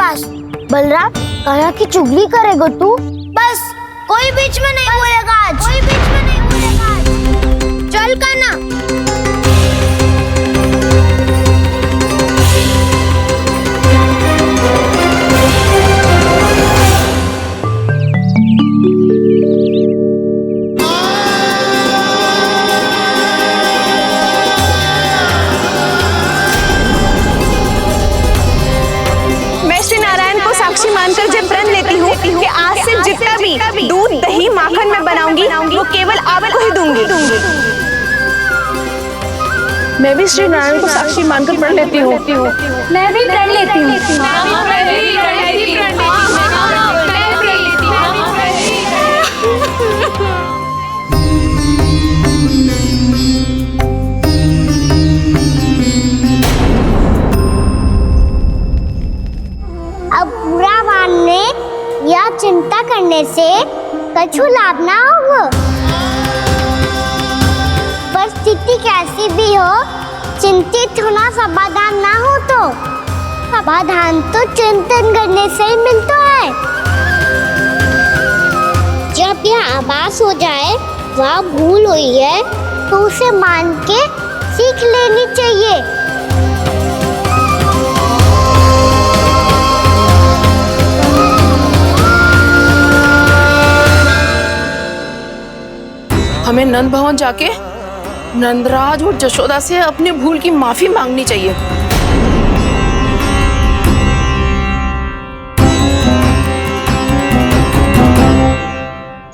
पास। बलराम, कान्हा की चुगली करेगा तू? बस, कोई बीच में नहीं बोलेगा आज। कोई बीच में नहीं बोलेगा आज। चल कान्हा। साक्षी मानकर जब प्रण लेती हूँ कि आज से जितना भी दूध दही माखन मैं बनाऊंगी वो केवल आपको ही दूंगी। मैं भी श्री नारायण को साक्षी मानकर प्रण लेती हूँ। मैं भी प्रण लेती हूँ। अब बुरा मानने या चिंता करने से कछु लाभ ना होगा। परिस्थिति कैसी भी हो, चिंतित होना समाधान ना हो तो समाधान तो चिंतन करने से ही मिलता है। जब यह आभास हो जाए वह भूल हुई है तो उसे मान के सीख लेनी चाहिए। हमें नंद भवन जाके नंदराज और जशोदा से अपनी भूल की माफी मांगनी चाहिए।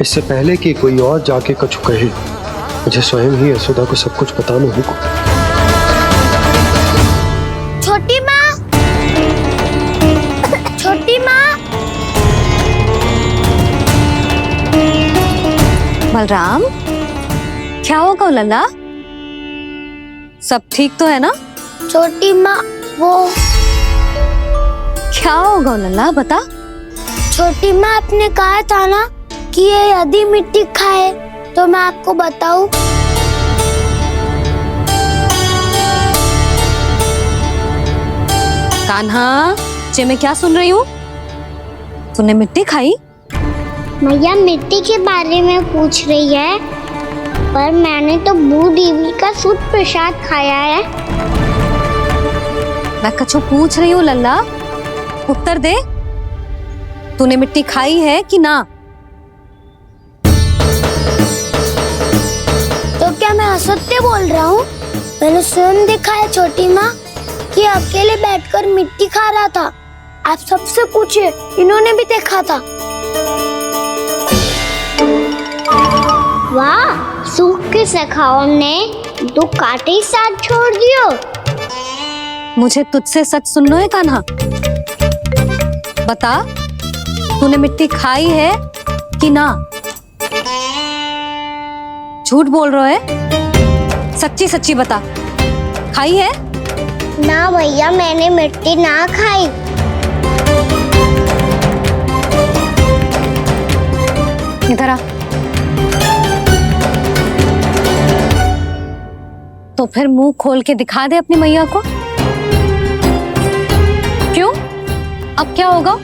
इससे पहले कि कोई और जाके कछु कहे, मुझे स्वयं ही यशोदा को सब कुछ बताना होगा। छोटी माँ, छोटी माँ। बलराम, क्या होगा लल्ला? सब ठीक तो है ना? छोटी माँ, वो क्या होगा लल्ला, बता। छोटी माँ, आपने कहा था ना कि ये यदि मिट्टी खाए तो मैं आपको बताऊं। कान्हा, जे मैं क्या सुन रही हूँ? तूने मिट्टी खाई? मैया मिट्टी के बारे में पूछ रही है, पर मैंने तो भू देवी का शुद्ध प्रसाद खाया है। मैं कछु पूछ रही हूँ लल्ला, उत्तर दे। तूने मिट्टी खाई है कि ना? तो क्या मैं असत्य बोल रहा हूँ? मैंने स्वयं देखा है छोटी माँ कि अकेले बैठकर मिट्टी खा रहा था। आप सबसे पूछिए, इन्होंने भी देखा था। वाह, सूख के सखाओं ने दो कांटे ही साथ छोड़ दियो। मुझे तुझसे सच सुनना है कान्हा। बता, तूने मिट्टी खाई है कि ना? झूठ बोल रहा है, सच्ची सच्ची बता, खाई है? ना भैया, मैंने मिट्टी ना खाई। इधर आ। तो फिर मुंह खोल के दिखा दे अपनी मैया को। क्यों? अब क्या होगा?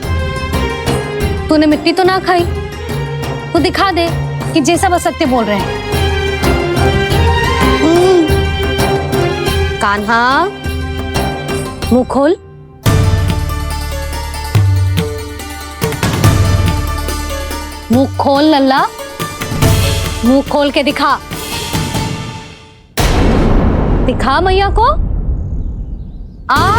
तूने मिट्टी तो ना खाई, तो दिखा दे कि जे सब असत्य बोल रहे हैं। कान्हा, मुंह खोल। मुंह खोल लल्ला, मुंह खोल के दिखा। दिखा मैया को। आ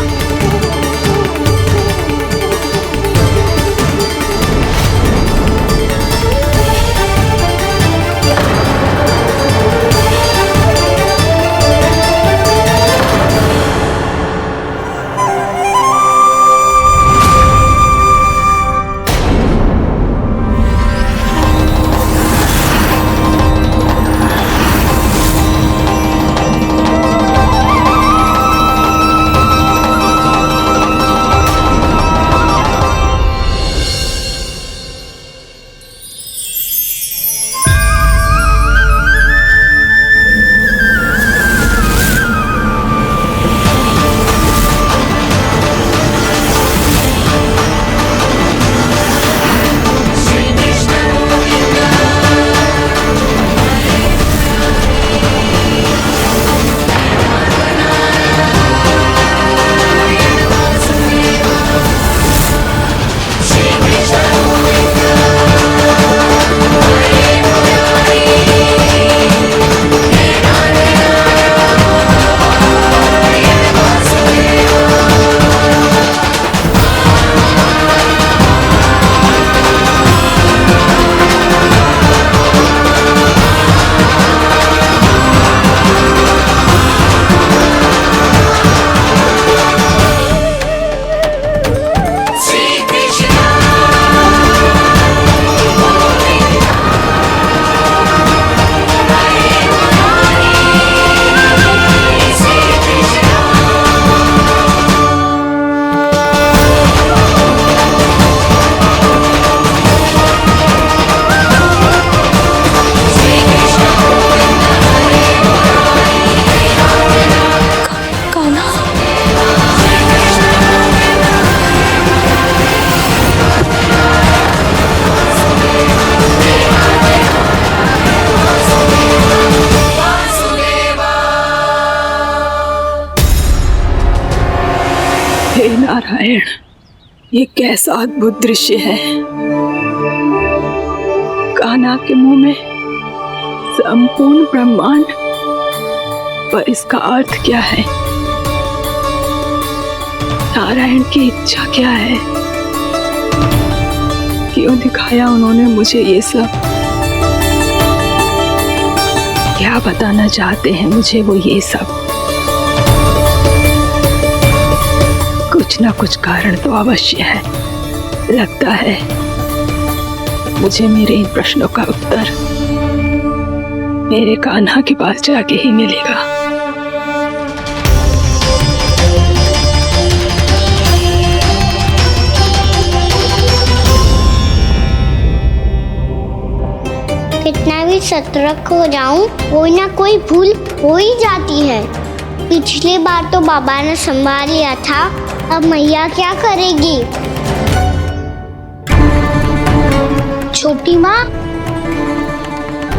हे नारायण, ये कैसा अद्भुत दृश्य है। कान्हा के मुंह में संपूर्ण ब्रह्मांड, पर इसका अर्थ क्या है? नारायण की इच्छा क्या है? क्यों दिखाया उन्होंने मुझे ये सब? क्या बताना चाहते हैं मुझे वो ये सब? कुछ ना कुछ कारण तो अवश्य है। लगता है मुझे मेरे इन प्रश्नों का उत्तर मेरे कान्हा के पास जाके ही मिलेगा। कितना भी सतर्क हो जाऊं, कोई ना कोई भूल हो ही जाती है। पिछली बार तो बाबा ने संभाल लिया था, अब मैया क्या करेगी? छोटी माँ,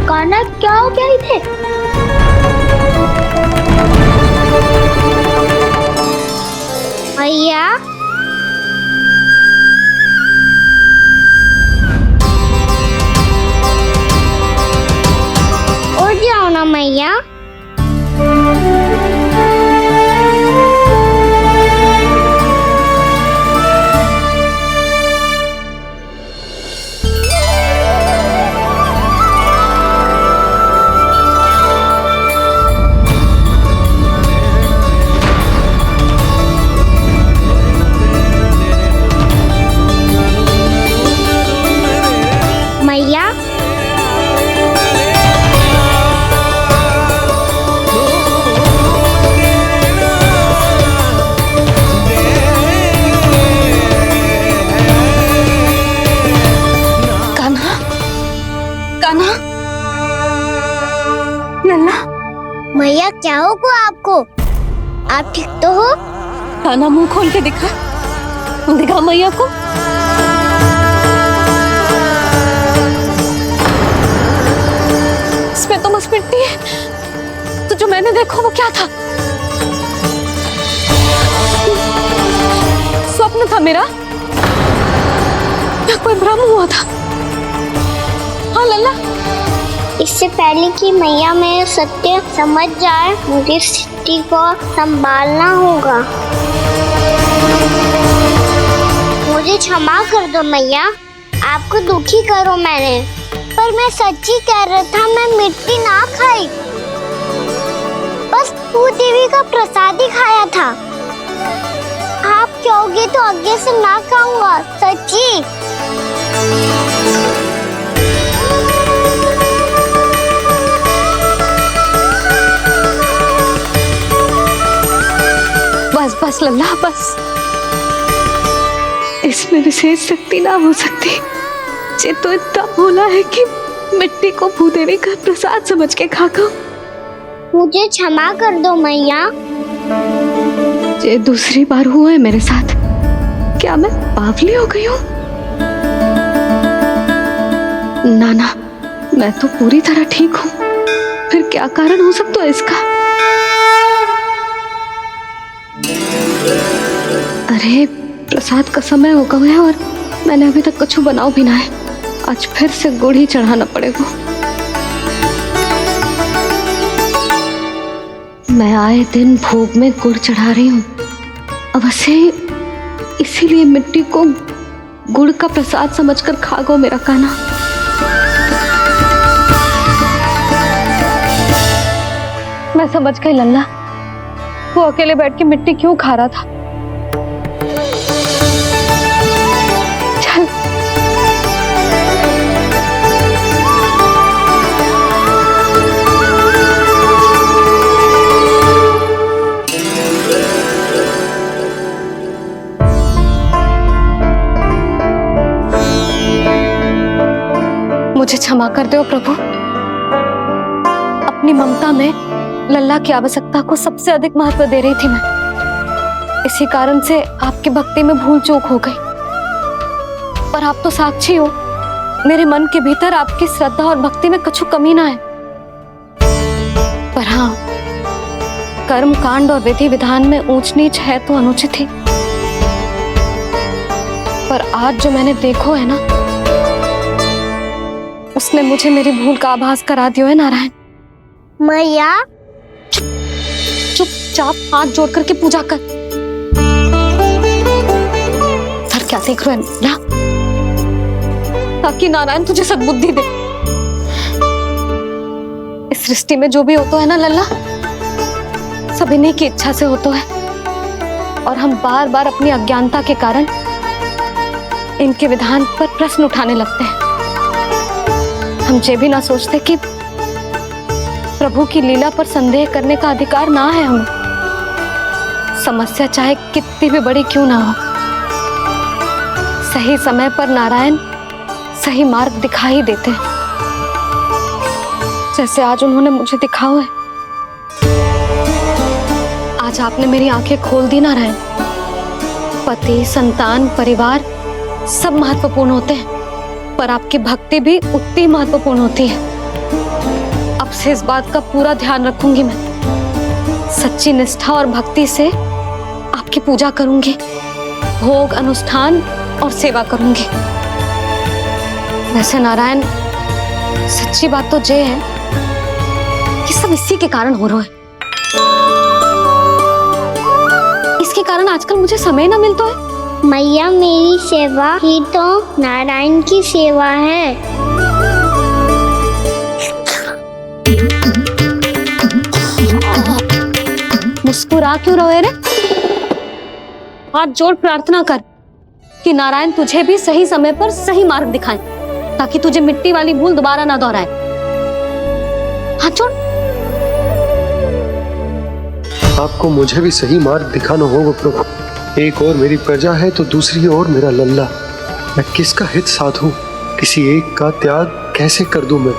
कान्हा क्या हो गया इधर? मैया, उठ जाओ ना मैया। मैया, कान्हा, कान्हा, लल्ला, मैया क्या होगा आपको? आप ठीक तो हो? कान्हा मुंह खोल के दिखा, दिखा मैया को। इसमें तो बस मिट्टी है, तो जो मैंने देखा वो क्या था? स्वप्न था मेरा या कोई भ्रम हुआ था? हाँ लल्ला, इससे पहले कि मैया मेरे सत्य समझ जाए, मुझे स्थिति को संभालना होगा। मुझे क्षमा कर दो मैया, आपको दुखी करो मैंने, पर मैं सच्ची कह रहा था, मैं मिट्टी ना खाई, बस भूदेवी का प्रसाद ही खाया था। आप कहोगे तो आगे से ना खाऊंगा, सच्ची। बस बस लल्ला, बस। इसमें विशेष शक्ति ना हो सकती। ये तो इतना भोला है कि मिट्टी को भूदेवी का प्रसाद समझ के खा गया। मुझे क्षमा कर दो मैया। ये दूसरी बार हुआ है मेरे साथ। क्या मैं बावली हो गई हूँ? ना ना, मैं तो पूरी तरह ठीक हूँ। फिर क्या कारण हो सकता है इसका? अरे प्रसाद का समय हो गया है और मैंने अभी तक कुछ बनाओ भी ना है। आज फिर से गुड़ ही चढ़ाना पड़ेगा। मैं आए दिन भोग में गुड़ चढ़ा रही हूँ, अवश्य इसीलिए मिट्टी को गुड़ का प्रसाद समझकर खा गो मेरा कान्हा। मैं समझ गई लल्ला, वो अकेले बैठ के मिट्टी क्यों खा रहा था। चल मुझे क्षमा कर दो प्रभु। अपनी ममता में लल्ला की आवश्यकता को सबसे अधिक महत्व दे रही थी मैं। इसी कारण से आपकी भक्ति में भूल चूक हो गई। पर आप तो साक्षी हो, मेरे मन के भीतर आपकी श्रद्धा और भक्ति में कुछ कमी ना है। पर हाँ, कर्म कांड और विधि विधान में ऊंच नीच है तो अनुचित ही। पर आज जो मैंने देखो है ना, उसने मुझे मेरी भूल का आभास करा दियो है नारायण। मैया चुपचाप हाथ जोड़ करके पूजा कर। सर क्या देख रहे हैं ना, ताकि नारायण तुझे सद्बुद्धि दे। इस सृष्टि में जो भी होता है ना लल्ला, सब इन्हीं की इच्छा से होता है, और हम बार बार अपनी अज्ञानता के कारण इनके विधान पर प्रश्न उठाने लगते हैं। हम ये भी ना सोचते कि प्रभु की लीला पर संदेह करने का अधिकार ना है हमें, समस्या चाहे कितनी भी बड़ी क्यों ना हो। सही समय पर नारायण सही मार्ग दिखा ही देते हैं, जैसे आज उन्होंने मुझे दिखाओ है। आज आपने मेरी आंखें खोल दी नारायण। पति, संतान, परिवार सब महत्वपूर्ण होते हैं, पर आपकी भक्ति भी उतनी महत्वपूर्ण होती है। अब से इस बात का पूरा ध्यान रखूंगी मैं। सच्ची निष्ठा और भक्ति से आपकी पूजा करूंगी, भोग, अनुष्ठान और सेवा करूंगी। वैसे नारायण, सच्ची बात तो ये है कि सब इसी के कारण हो रहा है। इसके कारण आजकल मुझे समय ना मिलता है। मैया, मेरी सेवा ही तो नारायण की सेवा है। मुस्कुरा क्यों रहे रे? हाथ जोड़ प्रार्थना कर कि नारायण तुझे भी सही समय पर सही मार्ग दिखाएं, ताकि तुझे मिट्टी वाली भूल दोबारा ना दोहराए। हाथ जोड़। आपको मुझे भी सही मार्ग दिखाना होगा प्रभु। एक और मेरी प्रजा है तो दूसरी ओर मेरा लल्ला। मैं किसका हित साधूं, किसी एक का त्याग कैसे कर दूं मैं।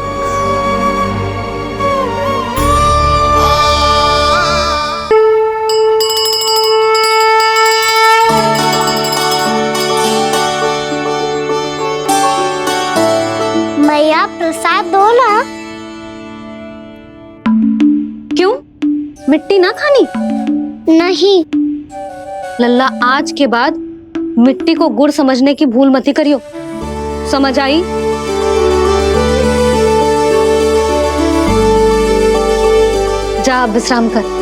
मैया, प्रसाद दो ना। क्यों? मिट्टी ना खानी? नहीं। लल्ला, आज के बाद मिट्टी को गुड़ समझने की भूल मत करियो, समझ आई? जा विश्राम कर।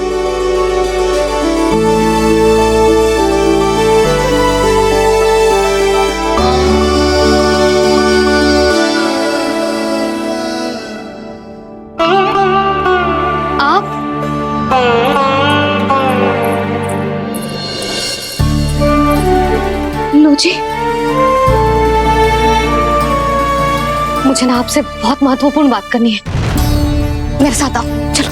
आप लो जी, मुझे ना आपसे बहुत महत्वपूर्ण बात करनी है। मेरे साथ आओ, चलो।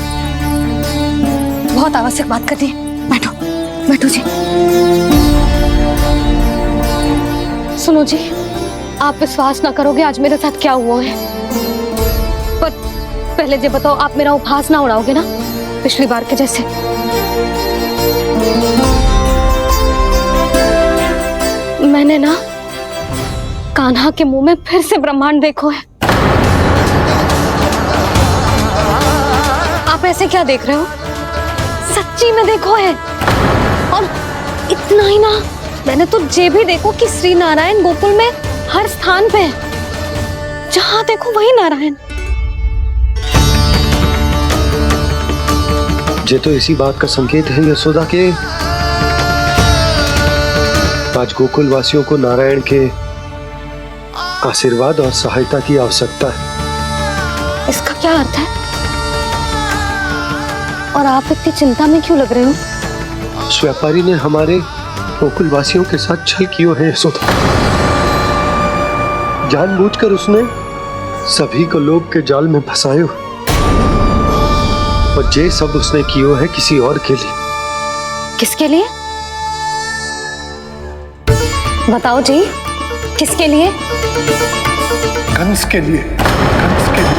बहुत आवश्यक बात करनी है। बैठो बैठो जी। सुनो जी, आप विश्वास ना करोगे आज मेरे साथ क्या हुआ है। पर पहले ये बताओ, आप मेरा उपहास ना उड़ाओगे ना, पिछली बार के जैसे? मैंने ना कान्हा के मुंह में फिर से ब्रह्मांड देखो है। आप ऐसे क्या देख रहे हो? सच्ची में देखो है। और इतना ही ना, मैंने तो ये भी देखो कि श्री नारायण गोकुल में हर स्थान पे है, जहां देखो वही नारायण। ये तो इसी बात का संकेत है यशोदा के आज गोकुल वासियों को नारायण के आशीर्वाद और सहायता की आवश्यकता है। इसका क्या अर्थ है? और आप इतनी चिंता में क्यों लग रहे हो? उस व्यापारी ने हमारे गोकुल वासियों के साथ छल किया है यशोदा। जानबूझकर उसने सभी को लोभ के जाल में फंसायो, और ये सब उसने किया है किसी और के लिए। किसके लिए? बताओ जी, किसके लिए? कंस के लिए। कंस के लिए।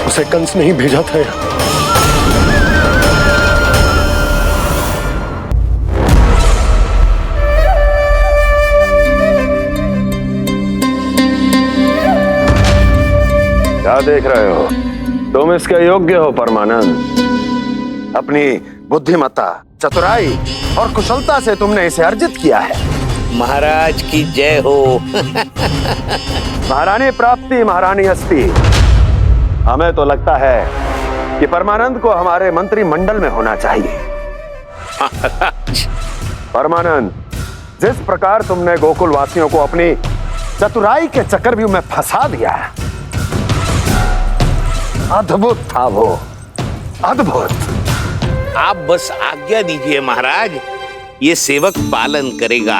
उसे कंस नहीं भेजा था यहाँ। क्या देख रहे हो? तुम इसके योग्य हो परमानंद। अपनी बुद्धिमत्ता, चतुराई और कुशलता से तुमने इसे अर्जित किया है। महाराज की जय हो। महारानी प्राप्ति महारानी हस्ती। हमें तो लगता है कि परमानंद को हमारे मंत्रिमंडल में होना चाहिए। परमानंद, जिस प्रकार तुमने गोकुल वासियों को अपनी चतुराई के चक्रव्यूह में फंसा दिया, अद्भुत था वो, अद्भुत। आप बस आज्ञा दीजिए महाराज, ये सेवक पालन करेगा।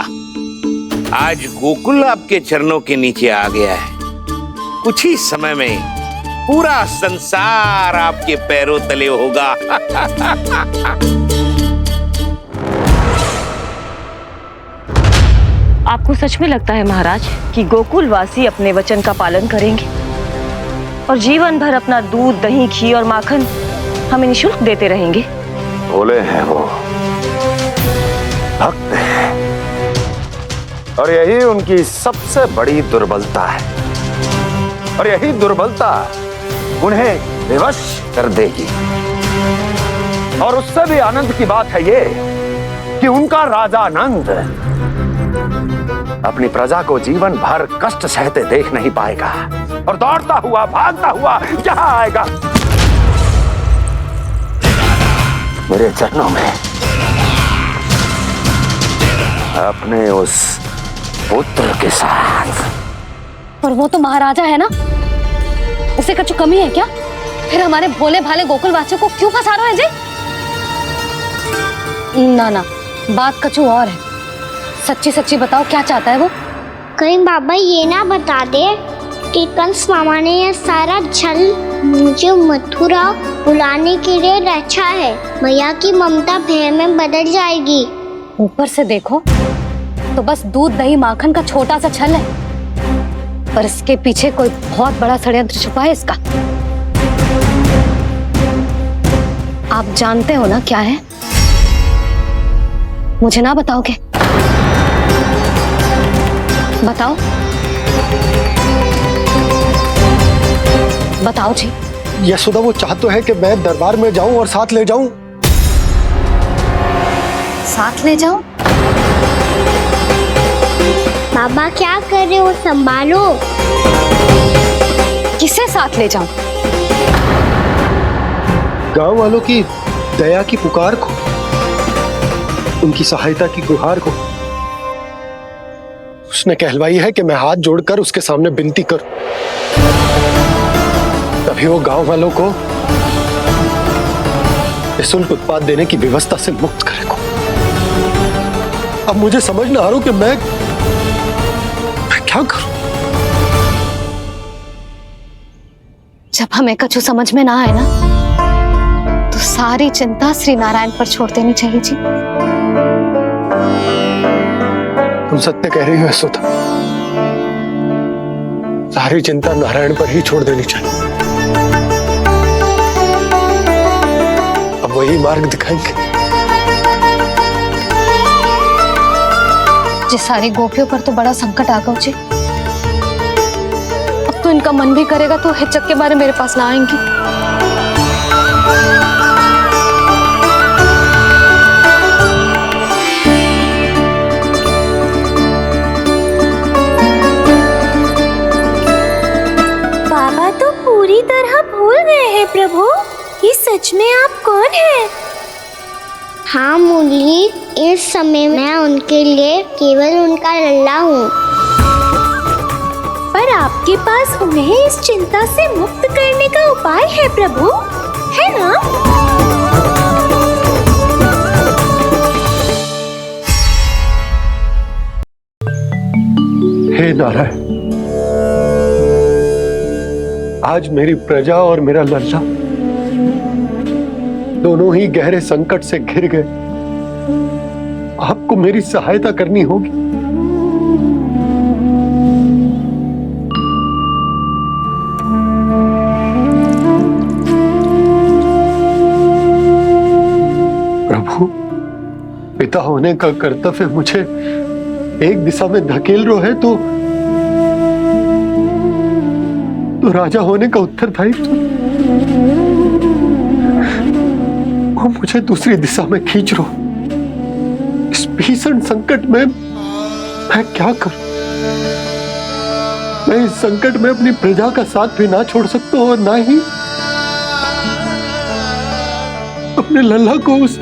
आज गोकुल आपके चरणों के नीचे आ गया है। कुछ ही समय में पूरा संसार आपके पैरों तले होगा। आपको सच में लगता है महाराज कि गोकुल वासी अपने वचन का पालन करेंगे और जीवन भर अपना दूध, दही, घी और माखन हमें निःशुल्क देते रहेंगे? भोले हैं वो, भक्त हैं, और यही उनकी सबसे बड़ी दुर्बलता है। और यही दुर्बलता उन्हें विवश कर देगी। और उससे भी आनंद की बात है ये कि उनका राजा नंद अपनी प्रजा को जीवन भर कष्ट सहते देख नहीं पाएगा और दौड़ता हुआ, भागता हुआ यहां आएगा मेरे चरणों में, अपने उस पुत्र के साथ। पर वो तो महाराजा है ना, उसे कुछ कमी है क्या? फिर हमारे भोले भाले गोकुल वासियों को क्यों फंसा रहे हैं जी? ना ना, बात कछु और है। सच्ची सच्ची बताओ, क्या चाहता है वो? कहीं बाबा ये ना बता दे कि कंस मामा ने यह सारा छल मुझे मथुरा बुलाने के लिए रचा है। मैया की ममता भय में बदल जाएगी। ऊपर से देखो तो बस दूध, दही, माखन का छोटा सा छल है, पर इसके पीछे कोई बहुत बड़ा षड्यंत्र छुपा है इसका। आप जानते हो ना क्या है? मुझे ना बताओगे? बताओ बताओ जी। यशोदा, वो चाह तो है कि मैं दरबार में जाऊं और साथ ले जाऊं। साथ ले जाओ? बाबा क्या कर रहे हो, संभालो। किसे साथ ले जाऊं? गांव वालों की दया की पुकार को, उनकी सहायता की गुहार को। उसने कहलवाई है कि मैं हाथ जोड़कर उसके सामने विनती करूं, तभी वो गांव वालों को निःशुल्क उत्पाद देने की व्यवस्था से मुक्त करेगा। अब मुझे समझ ना आ रहा कि मैं क्या करूं। जब हमें कछु समझ में ना आए ना, तो सारी चिंता श्री नारायण पर छोड़ देनी चाहिए जी। तुम सत्य कह रही हो यशोदा, सारी चिंता नारायण पर ही छोड़ देनी चाहिए। अब वही मार्ग दिखाएंगे। जी सारी गोपियों पर तो बड़ा संकट आ गया जी। अब तो इनका मन भी करेगा तो हिचक के बारे मेरे पास ना आएंगी। बाबा तो पूरी तरह भूल गए हैं प्रभु, ये सच में आप कौन हैं? हाँ मुरली, इस समय मैं उनके लिए केवल उनका लल्ला हूँ। पर आपके पास उन्हें इस चिंता से मुक्त करने का उपाय है प्रभु, है ना? हे नारायण, आज मेरी प्रजा और मेरा लल्ला दोनों ही गहरे संकट से घिर गए। आपको मेरी सहायता करनी होगी। प्रभु, पिता होने का कर्तव्य मुझे एक दिशा में धकेल रहा है तो राजा होने का उत्तरदायित्व क्यों मुझे दूसरी दिशा में खींच रहे हो? इस भीषण संकट में मैं क्या करूं? मैं इस संकट में अपनी प्रजा का साथ भी ना छोड़ सकता हूं और ना ही अपने लल्ला को उस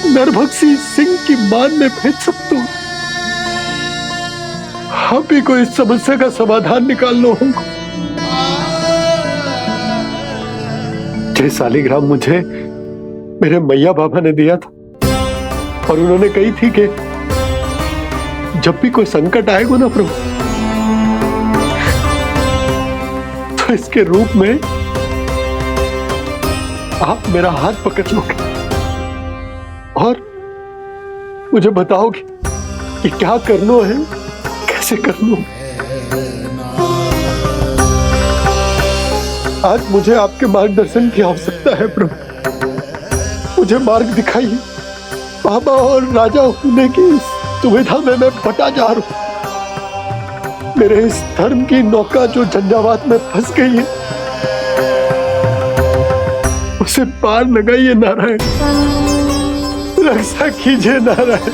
नरभक्षी सिंह की मान में भेज सकता हूं। आप ही को इस समस्या का समाधान निकालना होगा। ये शालिग्राम मुझे मेरे मैया बाबा ने दिया था और उन्होंने कही थी कि जब भी कोई संकट आएगा ना प्रभु, तो इसके रूप में आप मेरा हाथ पकड़ लोगे और मुझे बताओगे कि क्या करना है, कैसे करना है। आज मुझे आपके मार्गदर्शन की आवश्यकता है प्रभु। मुझे मार्ग दिखाइए। बाबा और राजा होने की इस दुविधा में मैं बटा जा रहा हूं। मेरे इस धर्म की नौका जो झंझावात में फंस गई है, उसे पार लगाइए नारायण। रक्षा कीजिए नारायण।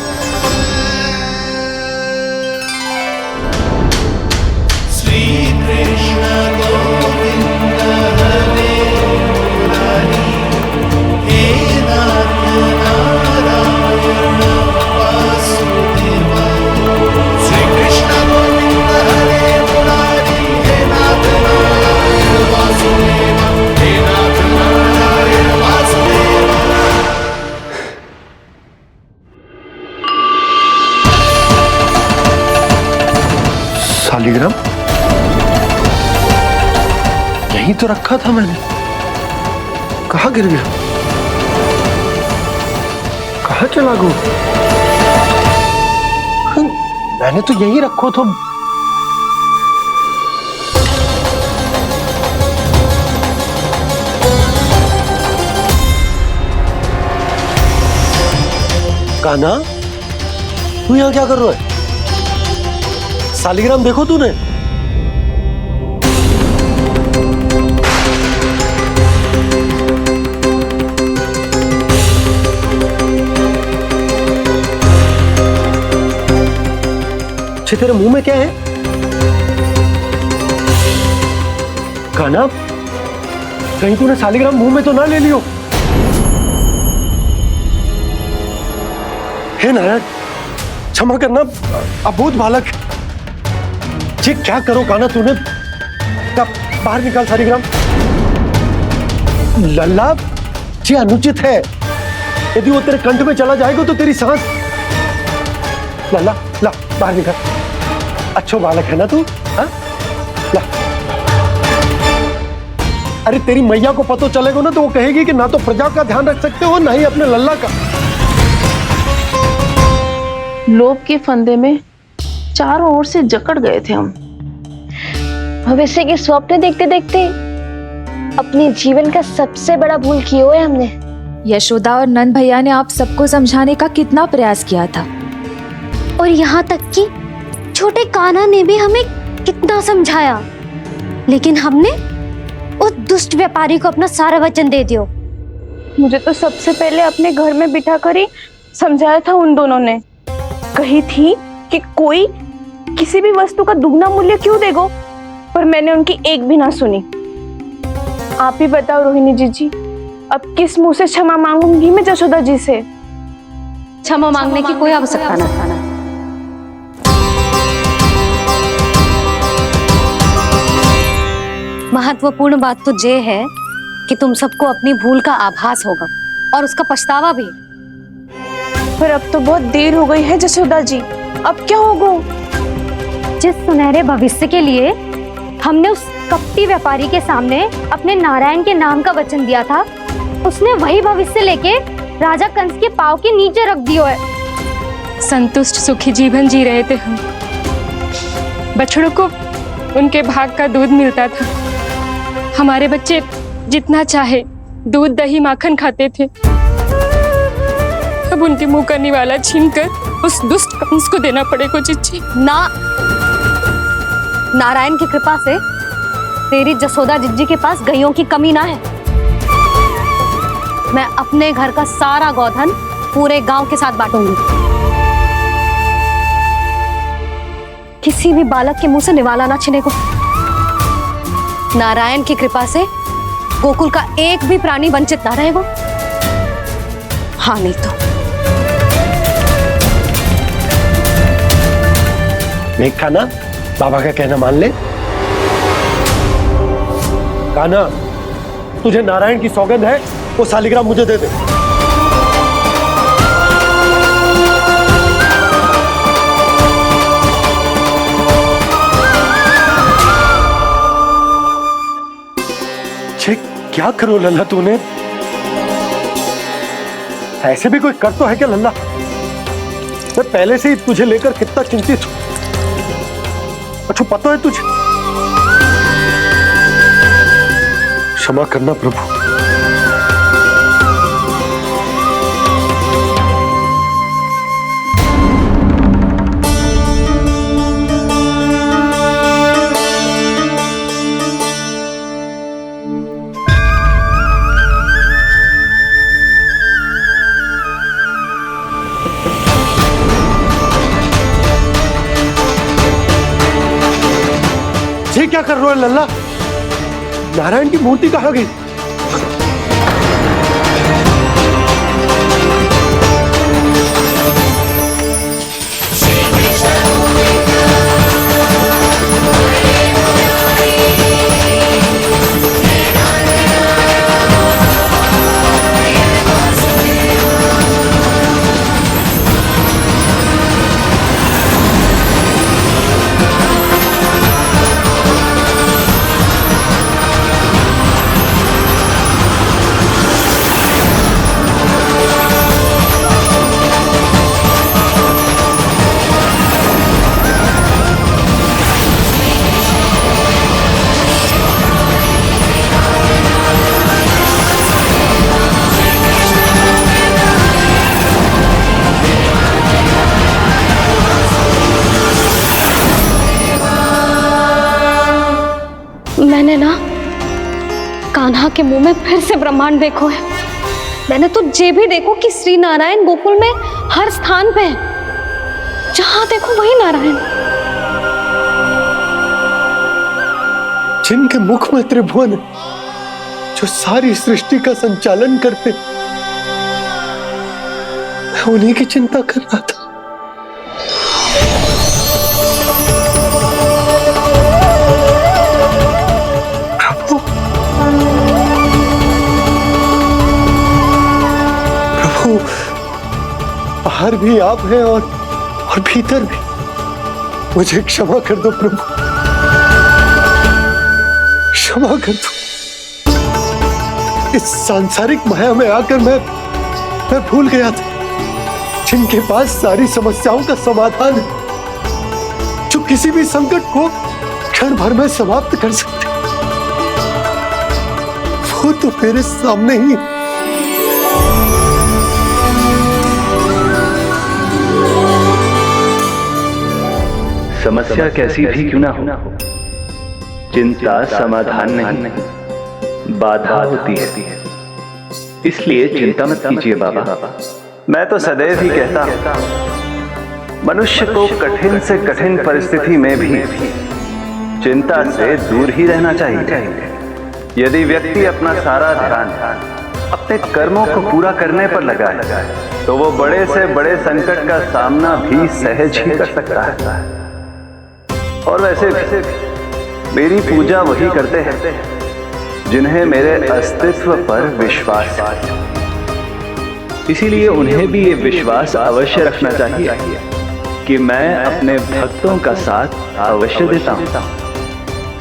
शालिग्राम यहीं तो रखा था मैंने। कहाँ गिर गया? कहाँ चला गया? मैंने तो यहीं रखो तो। कान्हा, तू यहाँ क्या कर रहा है? शालिग्राम देखो तूने? अच्छे, तेरे मुंह में क्या है? कान्हा, कहीं तूने शालिग्राम मुंह में तो ना ले लियो? हे नारायण, क्षमा करना, अबोध बालक। ये क्या करो कान्हा तूने? बाहर निकाल शालिग्राम। लल्ला, ये अनुचित है। यदि वो तेरे कंठ में चला जाएगा तो तेरी सांस। लल्ला, ला बाहर निकाल। अच्छो बालक है ना तू? हाँ, ला। अरे तेरी मैया को पता चलेगा ना तो वो कहेगी कि ना तो प्रजा का ध्यान रख सकते हो, ना ही अपने लल्ला का। लोभ के फंदे में चारों ओर से जकड़ गए थे हम। भविष्य के स्वप्न देखते देखते अपने जीवन का सबसे बड़ा भूल किया है हमने। यशोदा और नंद भैया ने आप सबको समझाने का कितना प्रयास किया था, और यहाँ तक कि छोटे कान्हा ने भी हमें कितना समझाया, लेकिन हमने उस दुष्ट व्यापारी को अपना सारा वचन दे दिया। मुझे तो सबसे पहले अपने घर में बिठा कर ही समझाया था उन दोनों ने। कही थी कि कोई किसी भी वस्तु का दुगना मूल्य क्यों देगा, पर मैंने उनकी एक भी ना सुनी। आप ही बताओ रोहिणी जी, अब किस मुंह से क्षमा मांगूंगी मैं जशोदा जी से? क्षमा मांगने की कोई आवश्यकता न था। महत्वपूर्ण बात तो ये है कि तुम सबको अपनी भूल का आभास होगा और उसका पछतावा भी। पर अब तो बहुत देर हो गई है जशोदा जी, अब क्या होगा? जिस सुनहरे भविष्य के लिए हमने उस कपटी व्यापारी के सामने अपने नारायण के नाम का वचन दिया था, उसने वही भविष्य लेके राजा कंस के पांव के नीचे रख दिया है। संतुष्ट सुखी जीवन जी रहे थे हम। बछड़ों को उनके भाग का दूध मिलता था। हमारे बच्चे जितना चाहे दूध दही माखन खाते थे। अब उनके मुंह का निवाला छीनकर उस दुष्ट कंस को देना पड़ेगा चिच्ची। ना, नारायण की कृपा से तेरी जसोदा जिज्जी के पास गइयों की कमी ना है। अपने घर का सारा गोधन पूरे गांव के साथ बांटूंगी। किसी भी बालक के मुंह से निवाला ना छिने को। नारायण की कृपा से गोकुल का एक भी प्राणी वंचित ना रहेगा। हाँ नहीं तो मेघ कान्हा, बाबा का कहना मान ले। कान्हा, तुझे नारायण की सौगंध है, वो शालिग्राम मुझे दे दे। क्या करो लल्ला तूने? ऐसे भी कोई कर तो है क्या लल्ला? मैं पहले से ही तुझे लेकर कितना चिंतित हूं। अच्छा पता है तुझे? क्षमा करना प्रभु। ये क्या कर रहे हो लल्ला? नारायण की मूर्ति कहाँ गई? मैंने ना कान्हा के मुंह में फिर से ब्रह्मांड देखो है। मैंने तो ये भी देखो कि श्री नारायण गोकुल में हर स्थान पे है। जहां देखो वही नारायण। जिनके मुख में त्रिभुवन है, जो सारी सृष्टि का संचालन करते, मैं उन्हीं की चिंता कर रहा था। बाहर भी आप हैं और भीतर भी। मुझे क्षमा कर दो प्रभु, क्षमा कर दो। इस सांसारिक माया में आकर मैं भूल गया था जिनके पास सारी समस्याओं का समाधान है, जो किसी भी संकट को क्षण भर में समाप्त कर सकते, वो तो मेरे सामने ही। समस्या कैसी भी क्यों ना हो, चिंता समाधान नहीं, बाधा होती है। इसलिए चिंता मत कीजिए बाबा। मैं तो सदैव ही कहता हूं, मनुष्य को कठिन से कठिन परिस्थिति में भी चिंता से दूर ही रहना चाहिए। यदि व्यक्ति अपना सारा ध्यान अपने कर्मों को पूरा करने पर लगाए, तो वो बड़े से बड़े संकट का सामना भी सहज ही कर सकता है। और वैसे भी मेरी पूजा वही करते हैं जिन्हें मेरे अस्तित्व पर विश्वास है। इसीलिए उन्हें भी ये विश्वास अवश्य रखना चाहिए कि मैं अपने भक्तों का साथ अवश्य देता हूं,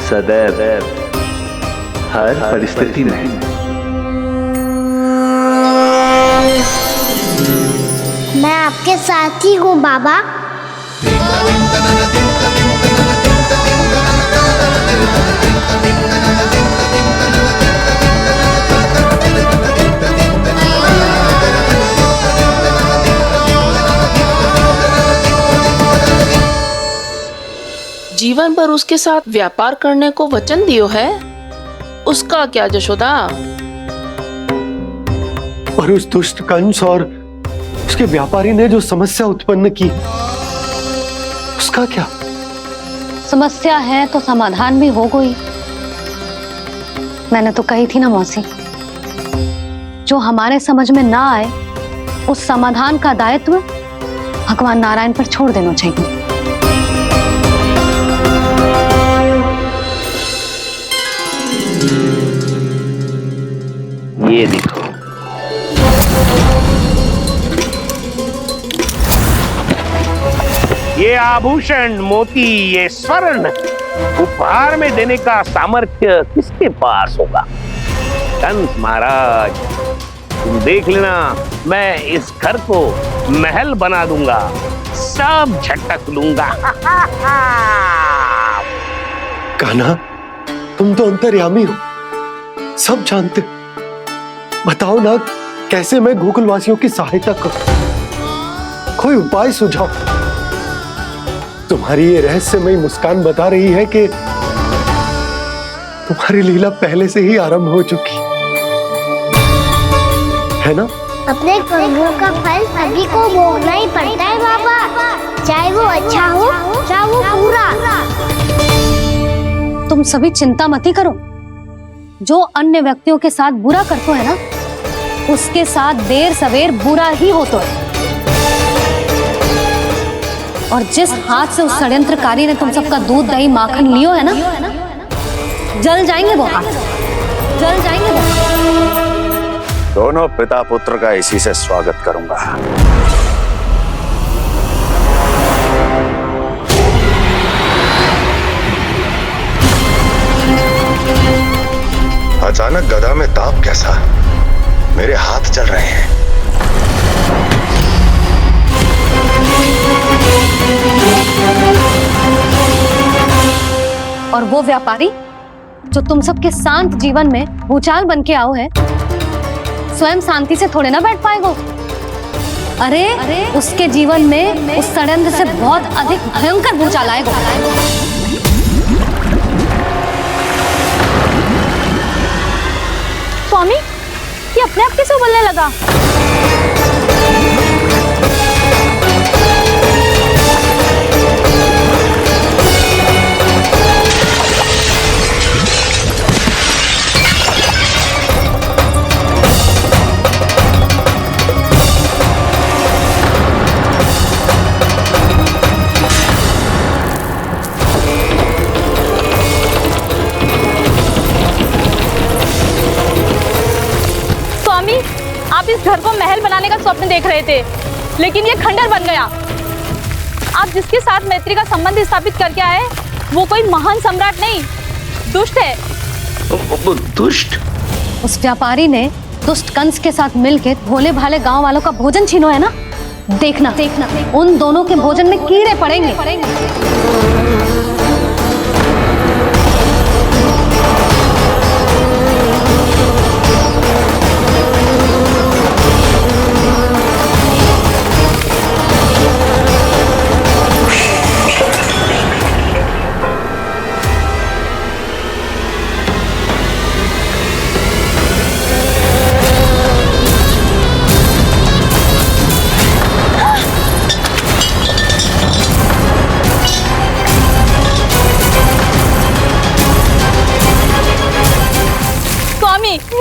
सदैव, हर परिस्थिति में। मैं आपके साथ ही हूँ बाबा। जीवन भर उसके साथ व्यापार करने को वचन दियो है, उसका क्या जशोदा? पर उस दुष्ट कंस और उसके व्यापारी ने जो समस्या उत्पन्न की, उसका क्या? समस्या है तो समाधान भी हो गई। मैंने तो कही थी ना मौसी, जो हमारे समझ में ना आए उस समाधान का दायित्व भगवान नारायण पर छोड़ देना चाहिए। ये देखो, ये आभूषण, मोती, ये स्वर्ण उपहार में देने का सामर्थ्य किसके पास होगा? कंस महाराज, तुम देख लेना, मैं इस घर को महल बना दूंगा, सब झटक लूंगा। कान्हा, तुम तो अंतर्यामी हो, सब जानते हो। बताओ ना, कैसे मैं गोकुलवासियों की सहायता करूं? कोई उपाय सुझाओ। तुम्हारी ये रहस्यमयी मुस्कान बता रही है कि तुम्हारी लीला पहले से ही आरंभ हो चुकी है ना? अपने कर्मों का फल सभी को भोगना ही पड़ता है बाबा, चाहे वो अच्छा हो चाहे वो बुरा। तुम सभी चिंता मत ही करो। जो अन्य व्यक्तियों के साथ बुरा करते है ना, उसके साथ देर सवेर बुरा ही होता है। और जिस हाथ से उस षड्यंत्रकारी ने तुम सबका दूध दही माखन लियो है ना, जल जाएंगे वो हाथ, जल जाएंगे वो हाथ। दोनों पिता पुत्र का इसी से स्वागत करूंगा। अचानक गदा में ताप कैसा? मेरे हाथ चल रहे हैं। और वो व्यापारी जो तुम सबके शांत जीवन में भूचाल बन के आओ है, स्वयं शांति से थोड़े ना बैठ पाएगो। अरे उसके जीवन में उस षड्यंत्र से बहुत अधिक भयंकर भूचाल आएगा। स्वामी, ये अपने आप कैसे उबलने लगा? आप इस घर को महल बनाने का स्वप्न देख रहे थे, लेकिन ये खंडर बन गया। आप जिसके साथ मैत्री का संबंध स्थापित करके आए, वो कोई महान सम्राट नहीं, दुष्ट है। दुष्ट? उस व्यापारी ने दुष्ट कंस के साथ मिलकर भोले भाले गांव वालों का भोजन छीनो है ना। देखना देखना, उन दोनों के भोजन में कीड़े पड़ेंगे।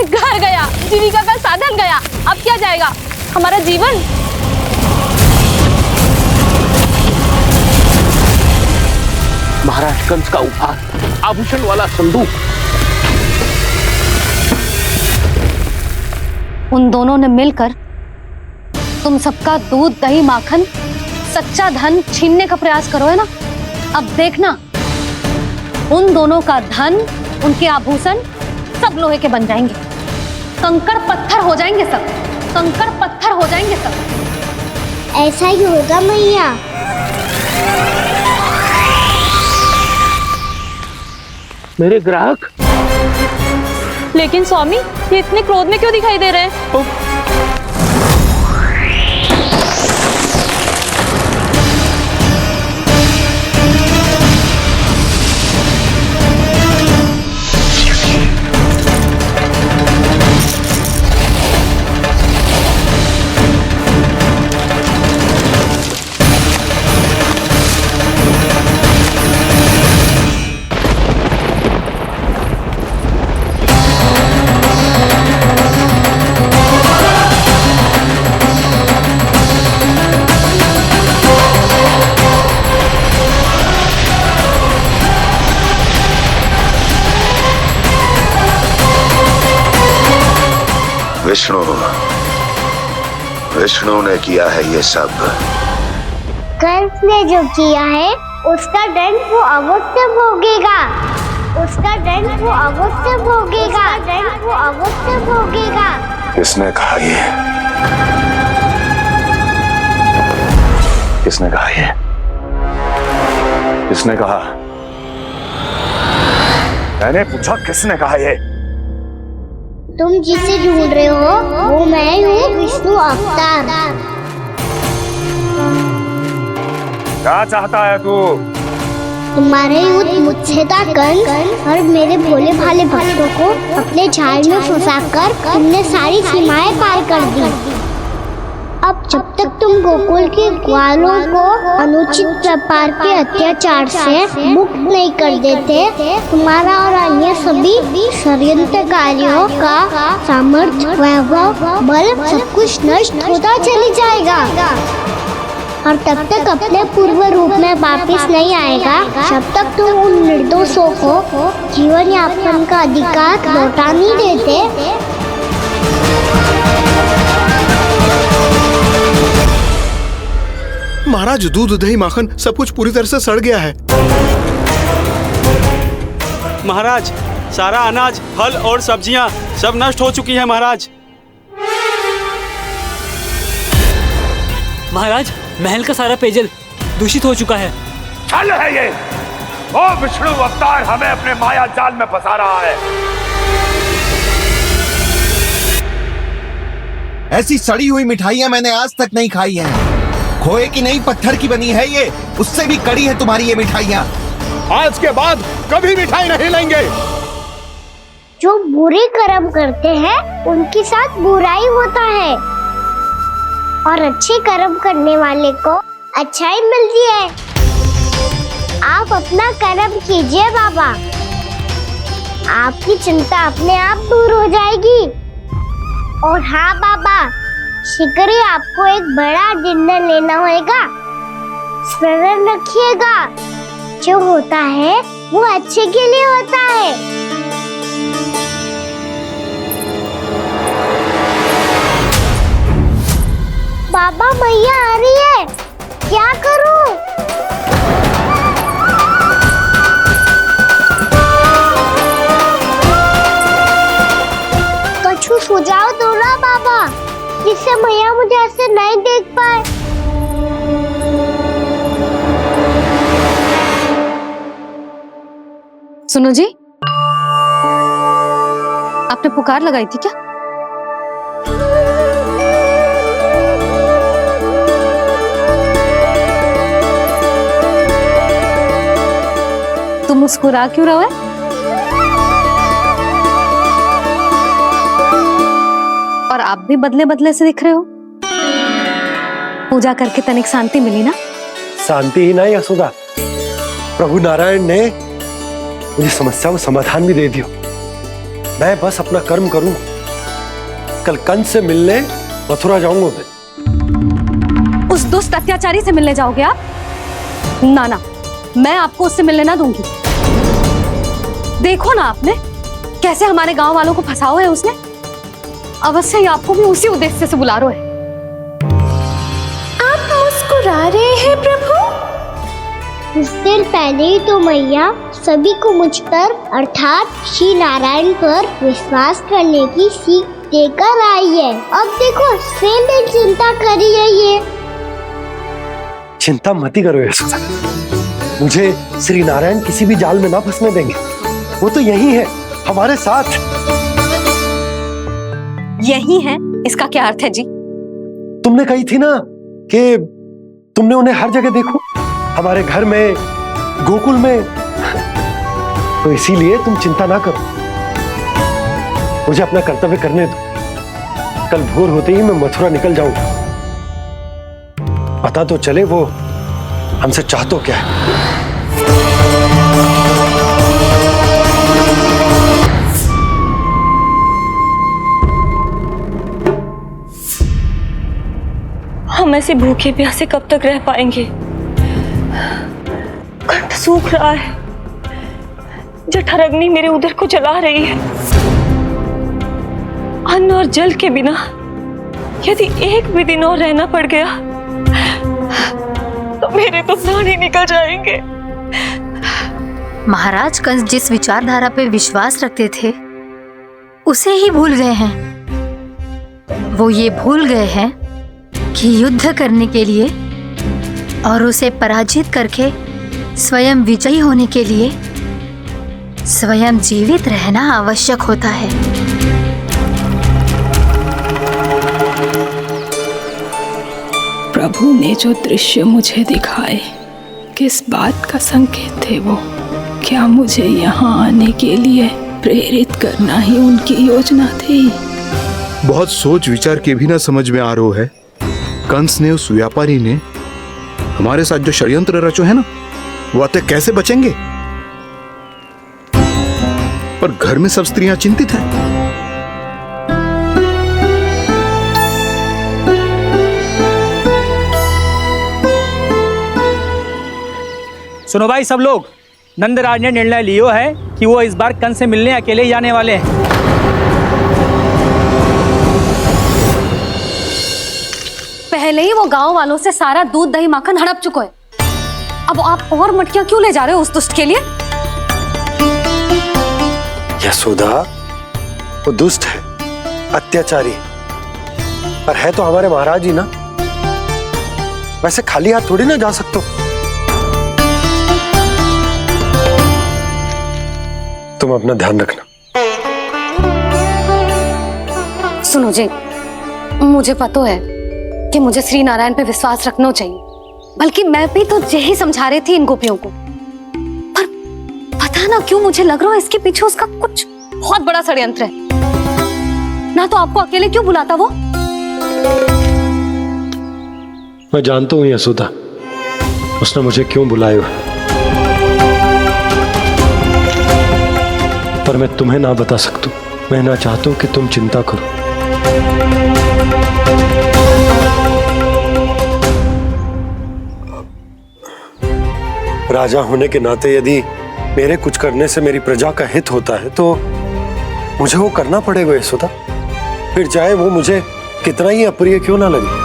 घर गया, जीविका का साधन गया, अब क्या जाएगा हमारा जीवन? महाराज कंस का उपहार, आभूषण वाला संदूक। उन दोनों ने मिलकर तुम सबका दूध दही माखन सच्चा धन छीनने का प्रयास करो है ना। अब देखना, उन दोनों का धन, उनके आभूषण सब लोहे के बन जाएंगे, कंकड़ पत्थर हो जाएंगे सब, कंकड़ पत्थर हो जाएंगे सब। ऐसा ही होगा मैया। मेरे ग्राहक? लेकिन स्वामी, ये इतने क्रोध में क्यों दिखाई दे रहे हैं? विष्णु विष्णु ने किया है ये सब। कंस ने जो किया है उसका दंड वो अवश्य भोगेगा। उसका दंड वो अवश्य भोगेगा। दंड वो अवश्य भोगेगा। किसने कहा ये? किसने कहा ये? किसने कहा? मैंने पूछा किसने कहा ये? तुम जिसे ढूंढ रहे हो वो मैं हूँ, विष्णु अवतार। क्या चाहता है तू? तुम्हारे युद्ध मुझसे था कंस, और मेरे भोले भाले भक्तों को अपने जाल में फंसाकर तुमने सारी सीमाएं पार कर दी। अब जब तक तुम गोकुल के ग्वालों को अनुचित प्रकार के अत्याचार से मुक्त नहीं कर देते, तुम्हारा और अन्य सभी षड्यंत्रकारियों का सामर्थ्य, वैभव, बल सब कुछ नष्ट होता चली जाएगा। और तब तक अपने पूर्व रूप में वापस नहीं आएगा जब तक तुम उन निर्दोषों को जीवन यापन का अधिकार लौटा नहीं देते। महाराज, दूध दही माखन सब कुछ पूरी तरह से सड़ गया है। महाराज, सारा अनाज, फल और सब्जियां सब नष्ट हो चुकी है महाराज। महाराज, महल का सारा पेयजल दूषित हो चुका है। छल है ये। वो विष्णु अवतार हमें अपने माया जाल में फंसा रहा है। ऐसी सड़ी हुई मिठाइयां मैंने आज तक नहीं खाई हैं। खोए की नहीं, पत्थर की बनी है ये, उससे भी कड़ी है तुम्हारी ये मिठाइयां। आज के बाद कभी मिठाई नहीं लेंगे। जो बुरे कर्म करते हैं उनके साथ बुराई होता है, और अच्छे कर्म करने वाले को अच्छाई मिलती है। आप अपना कर्म कीजिए बाबा, आपकी चिंता अपने आप दूर हो जाएगी। और हाँ बाबा, शीघ्र ही आपको एक बड़ा डिनर लेना होगा। स्मरण रखिएगा, जो होता है वो अच्छे के लिए होता है। बाबा, मैया आ रही है, क्या करूं? कुछ सुझाव दो ना बाबा, जिससे मैया मुझे ऐसे नहीं देख पाए। सुनो जी, आपने पुकार लगाई थी क्या? तुम मुस्कुरा क्यों रहे हो? और आप भी बदले बदले से दिख रहे हो। पूजा करके तनिक शांति मिली ना? शांति ही नहीं यशोदा, प्रभु नारायण ने मुझे समस्या को समाधान भी दे दिया। मैं बस अपना कर्म करूं। कल कंस से मिलने मथुरा जाऊंगा मैं। उस दुष्ट अत्याचारी से मिलने जाओगे आप? ना ना, मैं आपको उससे मिलने ना दूंगी। देखो ना आपने कैसे हमारे गांव वालों को फंसाओ है उसने। अवश्य ही आपको भी उसी उद्देश्य से बुला रहा है। आप मुस्कुरा रहे हैं प्रभु? कुछ देर पहले ही तो मैया सभी को मुझ पर अर्थात श्री नारायण पर विश्वास करने की सीख देकर आई है। अब देखो स्वयं भी चिंता करी है ये। चिंता मत करो यशोदा, मुझे श्री नारायण किसी भी जाल में ना फंसने देंगे। वो तो यही है हमारे साथ। यही है, इसका क्या अर्थ है जी? तुमने कही थी ना कि तुमने उन्हें हर जगह देखो, हमारे घर में, गोकुल में। तो इसीलिए तुम चिंता ना करो, मुझे अपना कर्तव्य करने दो। कल भोर होते ही मैं मथुरा निकल जाऊंगा। पता तो चले वो हमसे चाहतो क्या है। हम ऐसे भूखे प्यासे कब तक रह पाएंगे? कंठ सूख रहा है, जठराग्नि मेरे उदर को जला रही है। अन्न और जल के बिना यदि एक भी दिन और रहना पड़ गया तो मेरे तो प्राण ही निकल जाएंगे। महाराज कंस जिस विचारधारा पे विश्वास रखते थे उसे ही भूल गए हैं। वो ये भूल गए हैं कि युद्ध करने के लिए और उसे पराजित करके स्वयं विजयी होने के लिए स्वयं जीवित रहना आवश्यक होता है। प्रभु ने जो दृश्य मुझे दिखाए किस बात का संकेत थे वो? क्या मुझे यहाँ आने के लिए प्रेरित करना ही उनकी योजना थी? बहुत सोच विचार के भी ना समझ में आ रहा है। कंस ने, उस व्यापारी ने हमारे साथ जो षड्यंत्र रचो है ना, वो आते कैसे बचेंगे? पर घर में सब स्त्रियां चिंतित हैं। सुनो भाई सब लोग, नंदराज ने निर्णय लियो है कि वो इस बार कंस से मिलने अकेले ही जाने वाले हैं। पहले ही वो गांव वालों से सारा दूध दही माखन हड़प चुका है। अब आप और मटकियां क्यों ले जा रहे हो उस दुष्ट के लिए? यशोदा, वो दुष्ट है, अत्याचारी, पर है तो हमारे महाराज ही ना। वैसे खाली हाथ थोड़ी ना जा सकते हो। तुम अपना ध्यान रखना। सुनो जी, मुझे पता है कि मुझे श्री नारायण पे विश्वास रखना चाहिए, बल्कि मैं भी तो यही समझा रही थी इन गोपियों को। पर पता ना क्यों मुझे लग रहा है इसके पीछे उसका कुछ बहुत बड़ा षड्यंत्र है। ना तो आपको अकेले क्यों बुलाता वो? मैं जानता हूँ यशोदा, उसने मुझे क्यों बुलाया है, पर मैं तुम्हें ना बता सकता। मैं ना चाहता हूं कि तुम चिंता करो। राजा होने के नाते यदि मेरे कुछ करने से मेरी प्रजा का हित होता है तो मुझे वो करना पड़ेगा यशोदा, फिर चाहे वो मुझे कितना ही अप्रिय क्यों ना लगे।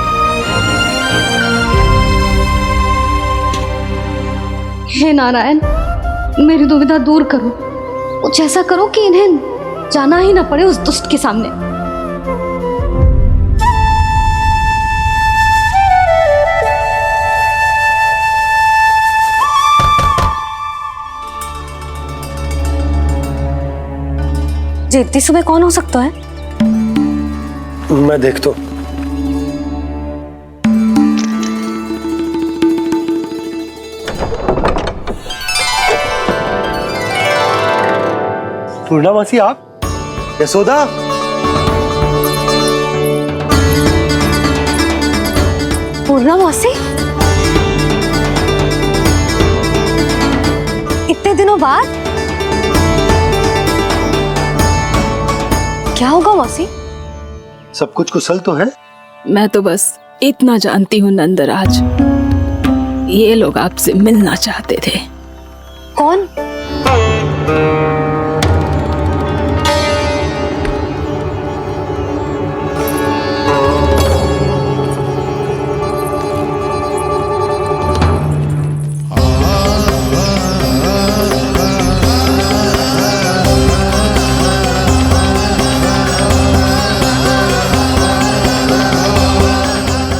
हे नारायण, मेरी दुविधा दूर करो। कुछ ऐसा करो कि इन्हें जाना ही ना पड़े उस दुष्ट के सामने। जी इतनी सुबह कौन हो सकता है? मैं देखता हूं। पूर्णामासी, आप? यशोदा, पूर्णामासी, इतने दिनों बाद? क्या होगा मौसी? सब कुछ कुशल तो है? मैं तो बस इतना जानती हूँ नंदराज, ये लोग आपसे मिलना चाहते थे। कौन?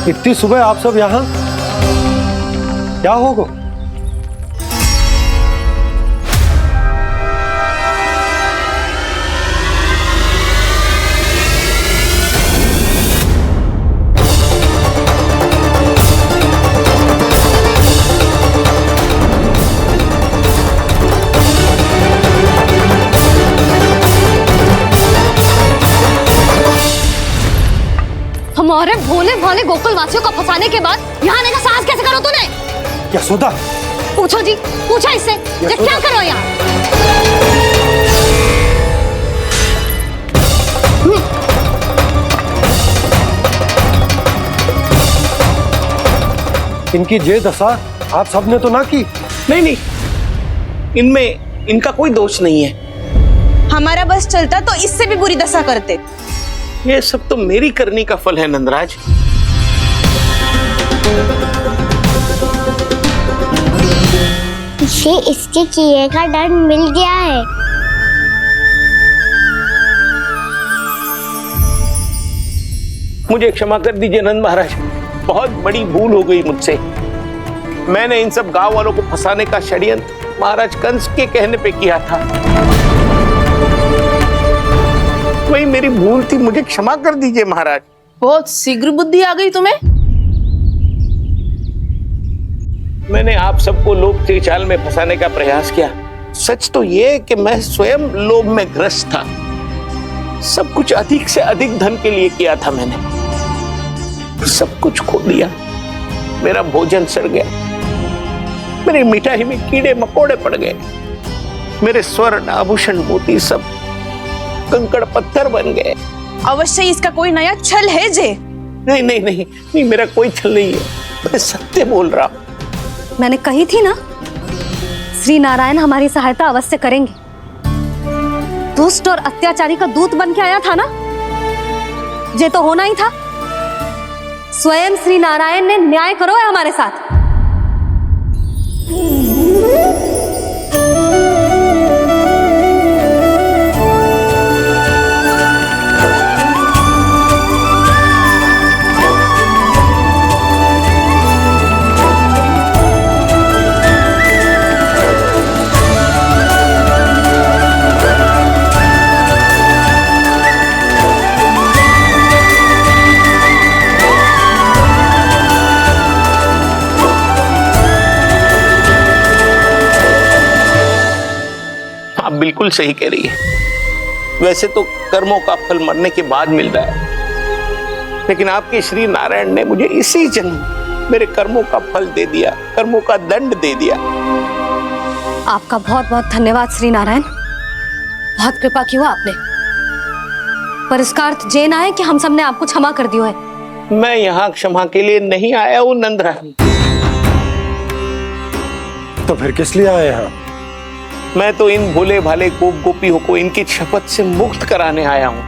इतनी सुबह आप सब यहाँ? क्या होगा? हमारे भोले भाले गोकुल वासियों को फंसाने के बाद यहाँ आने का साहस कैसे करो तूने? यशोदा, पूछो जी, पूछा इससे ये क्या करो यहाँ? इनकी ये दशा आप सबने तो ना की? नहीं नहीं, इनमें इनका कोई दोष नहीं है। हमारा बस चलता तो इससे भी बुरी दशा करते। ये सब तो मेरी करनी का फल है नंदराज। इसे इसके किए का दंड मिल गया है। मुझे क्षमा कर दीजिए नंद महाराज, बहुत बड़ी भूल हो गई मुझसे। मैंने इन सब गांव वालों को फंसाने का षड्यंत्र महाराज कंस के कहने पे किया था। वही मेरी भूल थी, मुझे क्षमा कर दीजिए महाराज। बहुत शीघ्र बुद्धि आ गई तुम्हें। मैंने आप सबको लोभ के चाल में फंसाने का प्रयास किया। सच तो ये कि मैं स्वयं लोभ में ग्रस्त था। सब कुछ अधिक से अधिक धन के लिए किया था मैंने। सब कुछ खो दिया। मेरा भोजन सड़ गया, मेरी मिठाई में कीड़े मकोड़े पड़ गए, मेरे स्वर्ण आभूषण मोती सब कंकड़ पत्थर बन गए। अवश्य इसका कोई नया छल है जे। नहीं नहीं नहीं नहीं, मेरा कोई छल नहीं है, मैं सत्य बोल रहा हूं। मैंने कही थी ना, श्री नारायण हमारी सहायता अवश्य करेंगे। दुष्ट और अत्याचारी का दूत बन के आया था ना, ये तो होना ही था। स्वयं श्री नारायण ने न्याय करो है हमारे साथ। बिल्कुल सही कह रही है। वैसे तो कर्मों का फल मरने के बाद मिल रहा है, लेकिन आपके श्री नारायण ने मुझे इसी जन्म मेरे कर्मों का फल दे दिया, कर्मों का दंड दे दिया। आपका बहुत बहुत धन्यवाद श्री नारायण, बहुत कृपा की हो आपने। पर इसका अर्थ ये ना है कि हम सब ने आपको क्षमा कर दिया है। मैं यहाँ क्षमा के लिए नहीं आया हूँ नंदरानी। तो फिर किस लिए आए हैं? मैं तो इन भोले भाले गोप गोपियों को इनकी शपथ से मुक्त कराने आया हूं।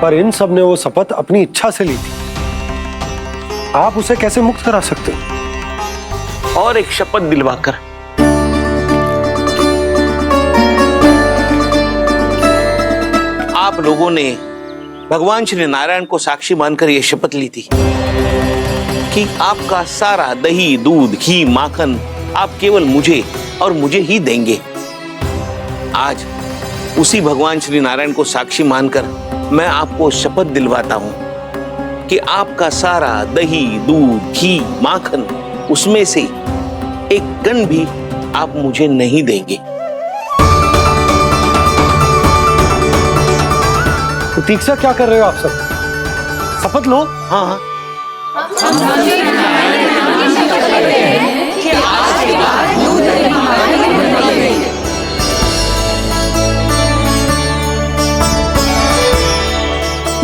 पर इन सब ने वो शपथ अपनी इच्छा से ली थी, आप उसे कैसे मुक्त करा सकते? और एक शपथ दिलवाकर। आप लोगों ने भगवान श्री नारायण को साक्षी मानकर यह शपथ ली थी कि आपका सारा दही, दूध, घी, माखन आप केवल मुझे और मुझे ही देंगे। आज उसी भगवान श्री नारायण को साक्षी मानकर मैं आपको शपथ दिलवाता हूं कि आपका सारा दही, दूध, घी, माखन उसमें से एक कण भी आप मुझे नहीं देंगे। प्रतीक्षा क्या कर रहे हो आप सब? शपथ लो। हाँ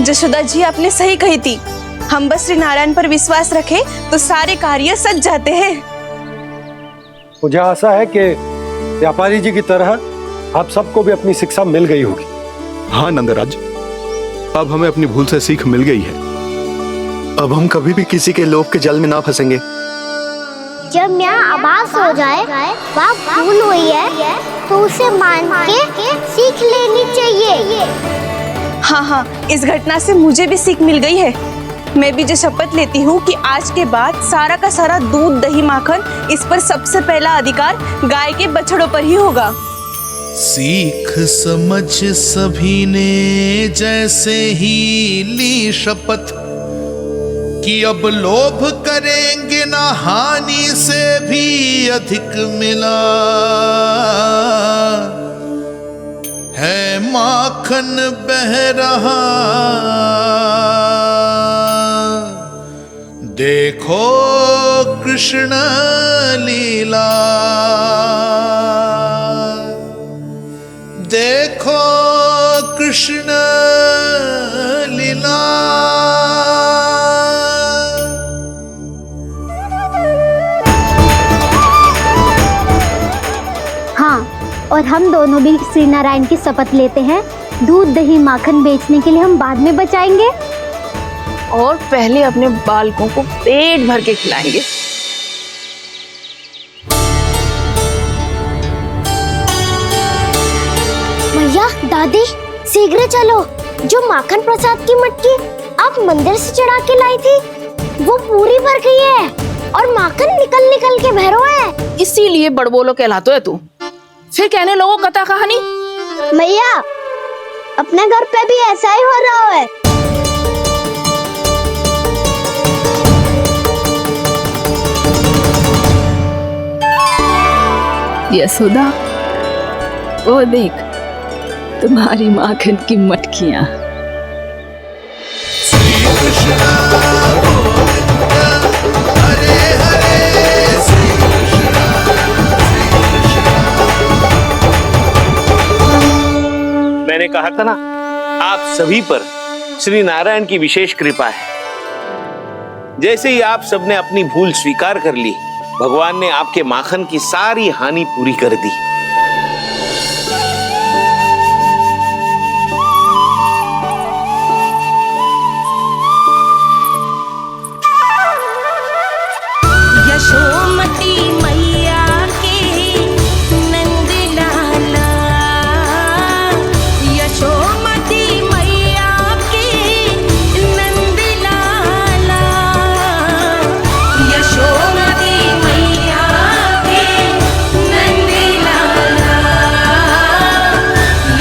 जशोदा जी, आपने सही कही थी। हम बस श्री नारायण पर विश्वास रखें तो सारे कार्य सज जाते हैं। मुझे आशा है कि व्यापारी जी की तरह आप सबको भी अपनी शिक्षा मिल गई होगी। हाँ नंदराज, अब हमें अपनी भूल से सीख मिल गई है। अब हम कभी भी किसी के लोभ के जल में ना फंसेंगे। जब यहाँ आभास हो जाए वह भूल हुई है तो उसे मान के सीख लेनी चाहिए। हाँ हाँ, इस घटना से मुझे भी सीख मिल गई है। मैं भी जो शपथ लेती हूँ कि आज के बाद सारा का सारा दूध, दही, माखन इस पर सबसे पहला अधिकार गाय के बछड़ों पर ही होगा। सीख समझ सभी ने जैसे ही ली शपथ कि अब लोभ करेंगे ना हानि से भी अधिक मिला है, माखन बह रहा देखो कृष्ण लीला, देखो कृष्ण लीला। हाँ, और हम दोनों भी श्री नारायण की शपथ लेते हैं, दूध दही माखन बेचने के लिए हम बाद में बचाएंगे और पहले अपने बालकों को पेट भर के खिलाएंगे। भैया दादी शीघ्र चलो, जो माखन प्रसाद की मटकी आप मंदिर से चढ़ा के लाई थी वो पूरी भर गई है और माखन निकल निकल के भरो है। इसीलिए बड़बोलो कहलाते है तू। फिर कहने लोगों कथा कहानी। भैया अपने घर पे भी ऐसा ही हो रहा है। यशोदा, वो देख तुम्हारी माखन की मटकियां। मैंने कहा था ना, आप सभी पर श्री नारायण की विशेष कृपा है। जैसे ही आप सबने अपनी भूल स्वीकार कर ली, भगवान ने आपके माखन की सारी हानि पूरी कर दी। यशोमती मैया के नंद लाला, यशोमती मैया के नंद लाला, यशोमती मैया के नंद लाला,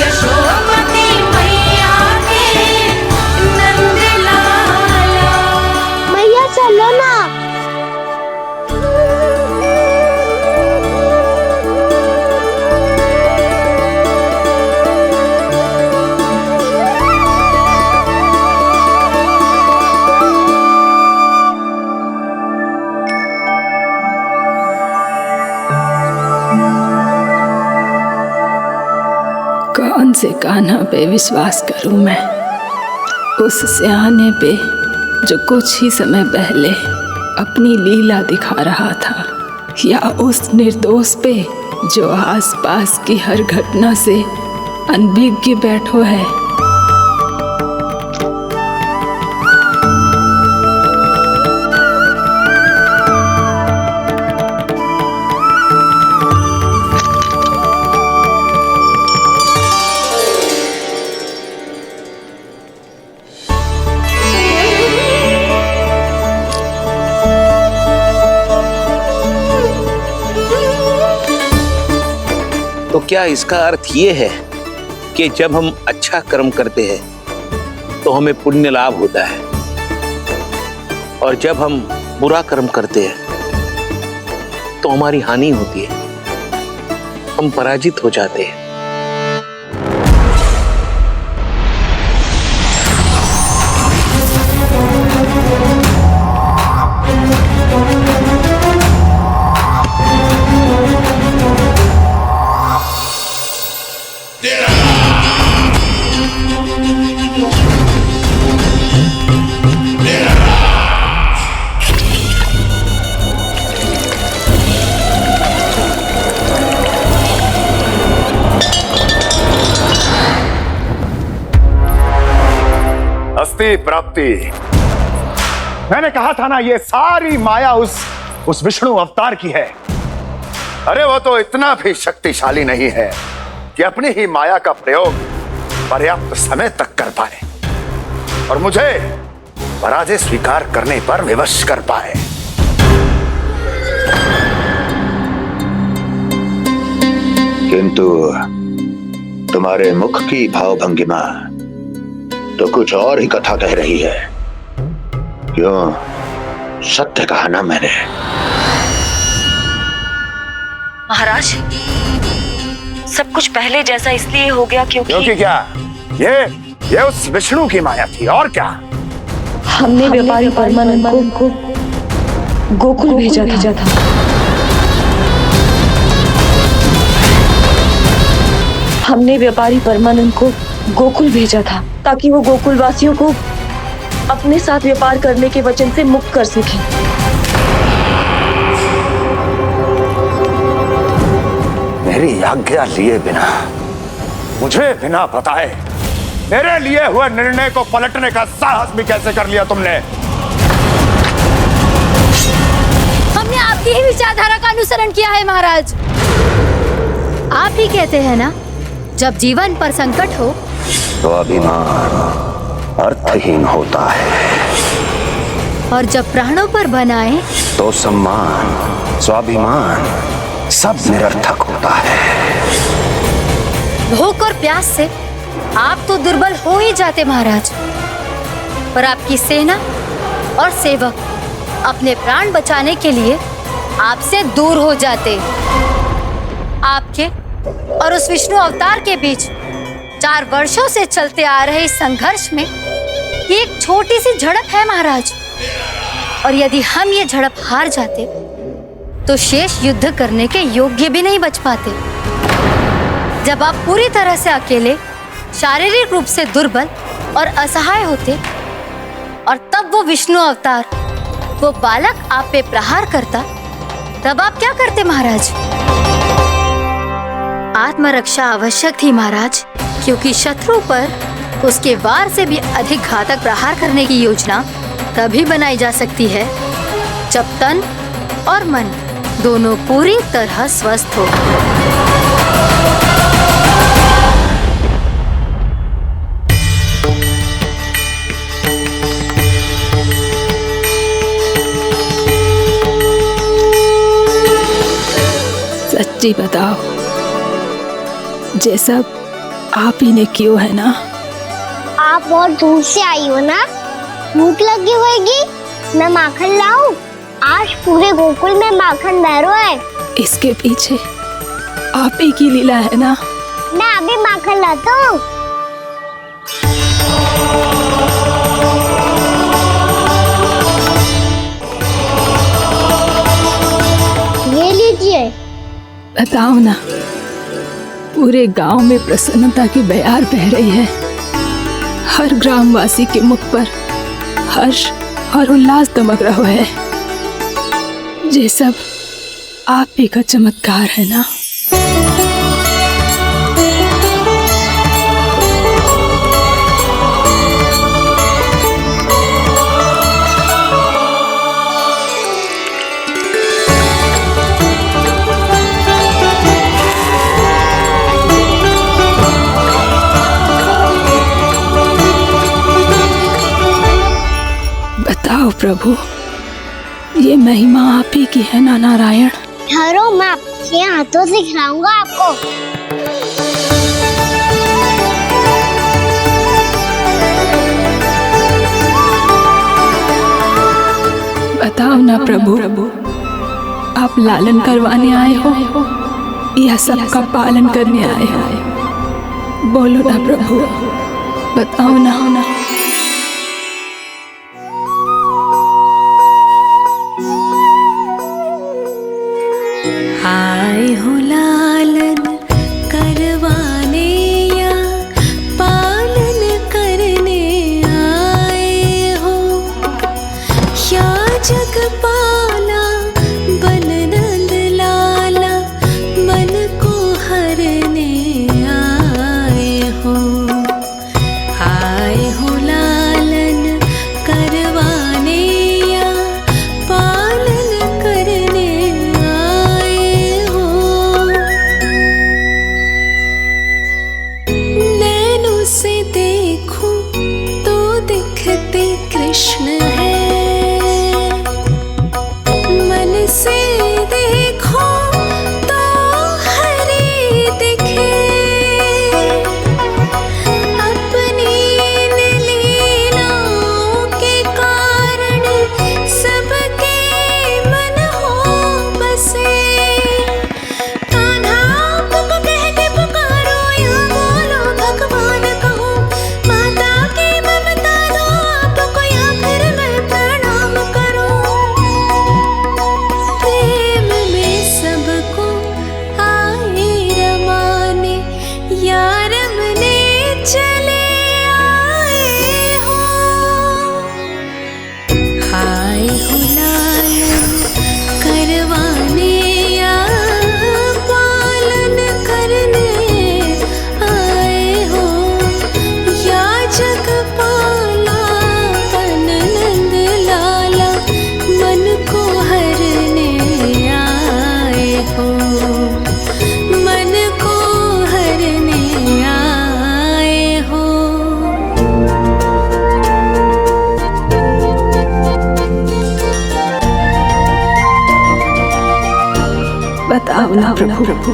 यशोमती मैया के नंद लाला। मैया चलो ना। कौन से कान्हा पे विश्वास करूं मैं? उस सियाने पे जो कुछ ही समय पहले अपनी लीला दिखा रहा था, या उस निर्दोष पे जो आसपास की हर घटना से अनभिज्ञ बैठो है? तो क्या इसका अर्थ ये है कि जब हम अच्छा कर्म करते हैं तो हमें पुण्य लाभ होता है, और जब हम बुरा कर्म करते हैं तो हमारी हानि होती है, हम पराजित हो जाते हैं? अस्ति प्राप्ति। मैंने कहा था ना, ये सारी माया उस विष्णु अवतार की है। अरे वो तो इतना भी शक्तिशाली नहीं है कि अपनी ही माया का प्रयोग पर्याप्त समय तक कर पाए और मुझे पराजय स्वीकार करने पर विवश कर पाए। किंतु तुम्हारे मुख की भावभंगिमा तो कुछ और ही कथा कह रही है। क्यों? सत्य कहा ना मैंने। महाराज, सब कुछ पहले जैसा इसलिए हो गया क्योंकि क्या? ये उस विष्णु की माया थी, और क्या? हमने व्यापारी परमानंद को गोकुल भेजा था। हमने व्यापारी परमानंद को गोकुल भेजा था ताकि वो गोकुल वासियों को अपने साथ व्यापार करने के वचन से मुक्त कर सके। मेरी आज्ञा लिए बिना, मुझे बिना बताए मेरे लिए हुए निर्णय को पलटने का साहस भी कैसे कर लिया तुमने? हमने आपकी ही विचारधारा का अनुसरण किया है महाराज। आप ही कहते हैं ना, जब जीवन पर संकट हो तो अभिमान अर्थहीन होता है, और जब प्राणों पर बनाए तो सम्मान स्वाभिमान सब निरर्थक होता है। भूख और प्यास से आप तो दुर्बल हो ही जाते महाराज, पर आपकी सेना और सेवक अपने प्राण बचाने के लिए आपसे दूर हो जाते। आपके और उस विष्णु अवतार के बीच 4 वर्षों से चलते आ रहे इस संघर्ष में ये एक छोटी सी झड़प है महाराज, और यदि हम ये झड़प हार जाते तो शेष युद्ध करने के योग्य भी नहीं बच पाते। जब आप पूरी तरह से अकेले, शारीरिक रूप से दुर्बल और असहाय होते, और तब वो विष्णु अवतार, वो बालक आप पे प्रहार करता, तब आप क्या करते महाराज? आत्मरक्षा आवश्यक थी महाराज, क्योंकि शत्रु पर उसके वार से भी अधिक घातक प्रहार करने की योजना तभी बनाई जा सकती है जब तन और मन दोनों पूरी तरह स्वस्थ हो। सच्ची बताओ, ये सब आप ही ने क्यों है ना? आप बहुत दूर से आई हो ना, भूख लगी होगी। मैं माखन लाऊं? आज पूरे गोकुल में माखन बह रहा है। इसके पीछे आप ही की लीला है ना? मैं अभी माखन लाता हूँ। ये लीजिए। बताओ ना, पूरे गांव में प्रसन्नता की बयार बह रही है। हर ग्रामवासी के मुख पर हर्ष और उल्लास दमक रहा है। ये सब आप ही का चमत्कार है ना? बताओ प्रभु, ये महिमा आप ही की है ना नारायण? ठहरो, मैं आपके हाथों से खिलाऊंगा आपको। बताओ ना प्रभु, आप लालन करवाने आए हो या सबका पालन करने आए हो? बोलो ना प्रभु, बताओ ना। आए हो लालन करवाने या पालन करने आए हो, या जगपाला बन नंद लाला मन को हरने आए हो। आए हो लालन करवाने या पालन करने आए हो। नैनों से देखूं तो दिखते कृष्ण है, मन से देखो तो हरि दिखे। अपनी इन लीलाओं के कारण सबके मन हो बसे। कान्हा आपको कह के पुकारो या बोलो भगवान कहो, माता की ममता दो आपको या फिर मैं बताओ ना प्रभु,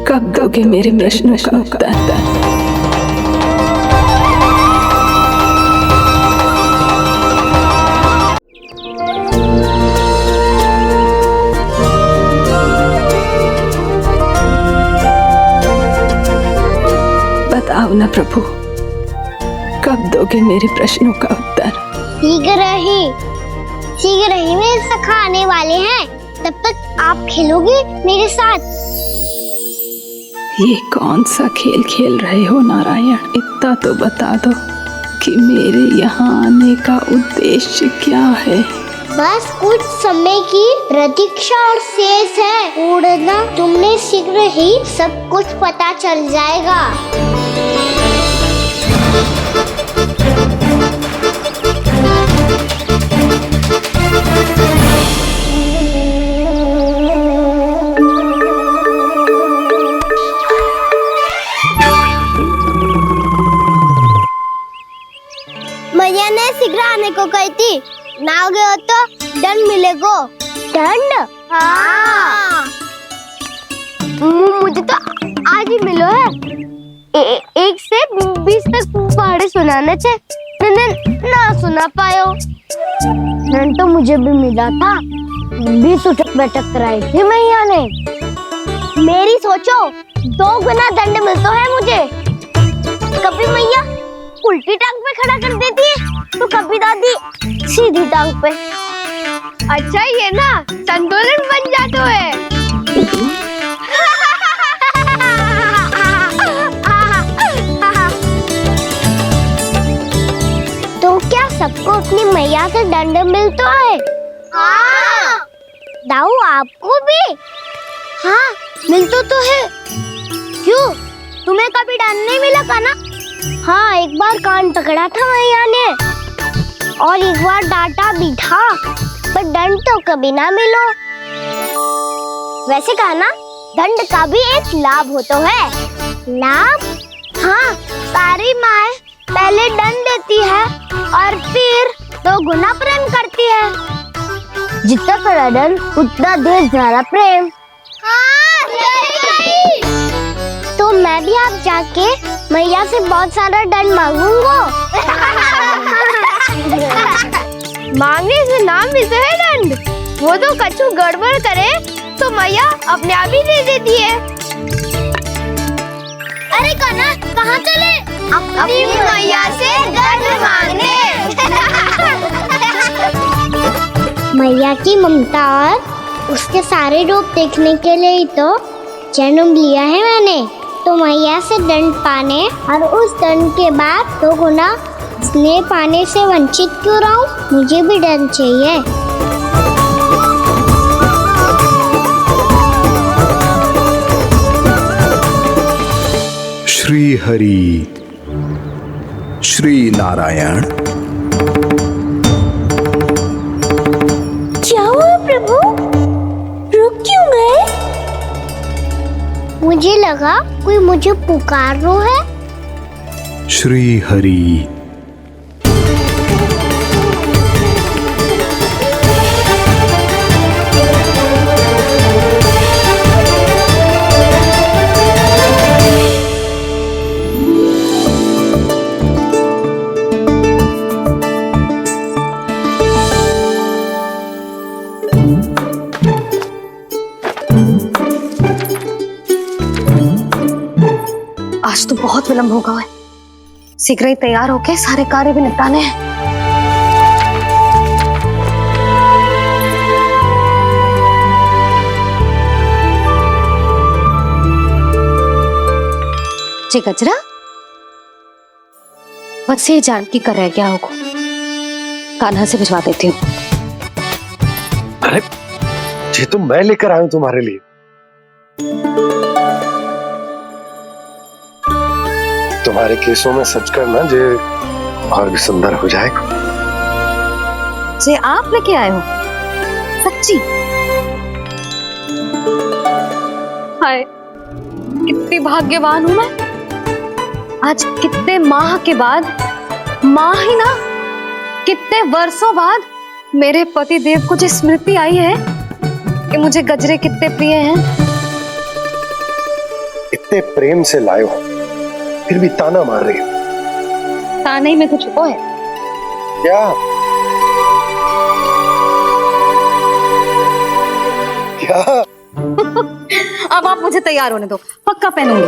कब दोगे मेरे प्रश्नों का उत्तर? बताओ ना प्रभु, कब दोगे मेरे प्रश्नों का उत्तर? शीघ्र ही मेरे सखा आने वाले हैं, तब तक आप खेलोगे मेरे साथ। ये कौन सा खेल खेल रहे हो नारायण? इतना तो बता दो कि मेरे यहाँ आने का उद्देश्य क्या है? बस कुछ समय की प्रतीक्षा और शेष है। उड़ना तुमने शीघ्र ही सब कुछ पता चल जाएगा। मैया ने शीघ्र आने को कही थी, ना हो गए हो तो दंड मिलेगा। दंड? हाँ। मुझे तो आज ही मिलो है। 1 से 20 तक पहाड़े सुनाने थे, ना सुना पायो। दंड तो मुझे भी मिला था, 20 उठक बैठक कराई थी मैया ने। मेरी सोचो, 2 गुना दंड मिलता है मुझे। कभी मैया उल्टी टांग पे खड़ा कर देती है, तो कभी दादी सीधी टांग पे। अच्छा ये ना संतुलन बन जाता है। तो क्या सबको अपनी मैया से दंड मिलता है? हाँ। दाऊ आपको भी? हाँ मिलता तो है। क्यों, तुम्हें कभी दंड नहीं मिला का ना? हाँ, एक बार कान पकड़ा था मैया ने और एक बार डांटा भी था, पर दंड तो कभी ना मिलो। वैसे कहा ना, दंड का भी एक लाभ होता है। लाभ? हाँ, सारी माँ पहले दंड देती है और फिर 2 गुना प्रेम करती है। जितना बड़ा दंड उतना ढेर सारा प्रेम। हाँ, सही। तो मैं भी आप जाके मैया से बहुत सारा दंड मांगूंगा। मांगने से नाम मिलता है दंड। वो तो कछु गड़बड़ करे तो मैया अपने आप ही दे देती है। अरे कना, कहाँ चले? अपनी मैया से दंड मांगने। मैया की ममता और उसके सारे रूप देखने के लिए ही तो जन्म लिया है मैंने। तो मैया से दंड पाने और उस दंड के बाद 2 गुना स्नेह पाने से वंचित क्यों रहूं? मुझे भी दंड चाहिए। श्री हरि, श्री नारायण। क्या हुआ प्रभु? रुक क्यों गए? मुझे लगा कोई मुझे पुकार रहा है। श्री हरि। आज तो बहुत विलंब होगा है। शीघ्र ही तैयार होके सारे कार्य भी निपटाने हैं। जी गजरा, बस ये जान की कर रह गया होगा, कान्हा से भिजवा देती हूँ। अरे ये तो मैं लेकर आया हूं तुम्हारे लिए। तुम्हारे केसों में सच करना जे और भी सुंदर हो जाएगा। जे आप लेके आए हो? सच्ची? हाय, कितनी भाग्यवान हूं मैं। आज कितने माह के बाद, माह ही ना, कितने वर्षों बाद मेरे पति देव को जो स्मृति आई है कि मुझे गजरे कितने प्रिय हैं। इतने प्रेम से लाए हो, फिर भी ताना मार रही हो। ताने में कुछ छुपो है क्या? क्या? अब आप मुझे तैयार होने दो, पक्का पहनूंगी।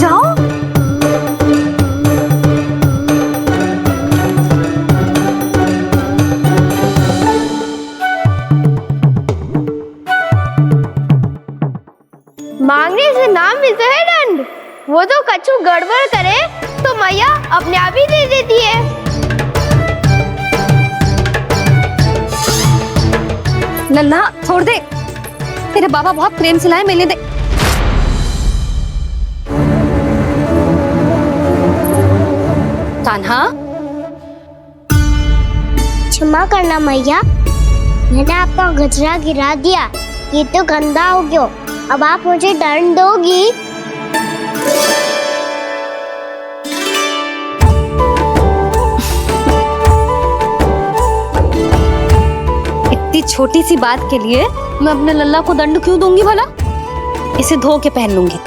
जाओ। मांगने से नाम मिलता है दंड। वो तो कछु गड़बड़ करे तो मैया अपने आप ही दे देती है। नन्हा छोड़ दे, तेरे बाबा बहुत प्रेम से लाए, मिलने दे। कान्हा, क्षमा करना मैया, मैंने आपका गजरा गिरा दिया, ये तो गंदा हो गया। अब आप मुझे दंड दोगी? इतनी छोटी सी बात के लिए मैं अपने लल्ला को दंड क्यों दूंगी भला? इसे धो के पहन लूंगी।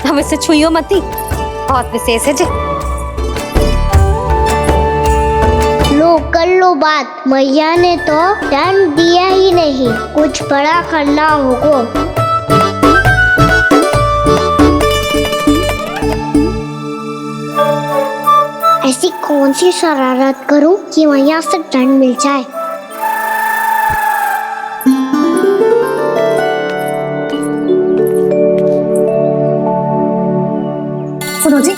अब इसे छुइयो मती, बहुत विशेष है जी। लो कर लो बात, मैया ने तो दंड दिया ही नहीं, कुछ बड़ा करना होगा। ऐसी कौन सी शरारत करूं कि मैया से दंड मिल जाए? सुनो जी,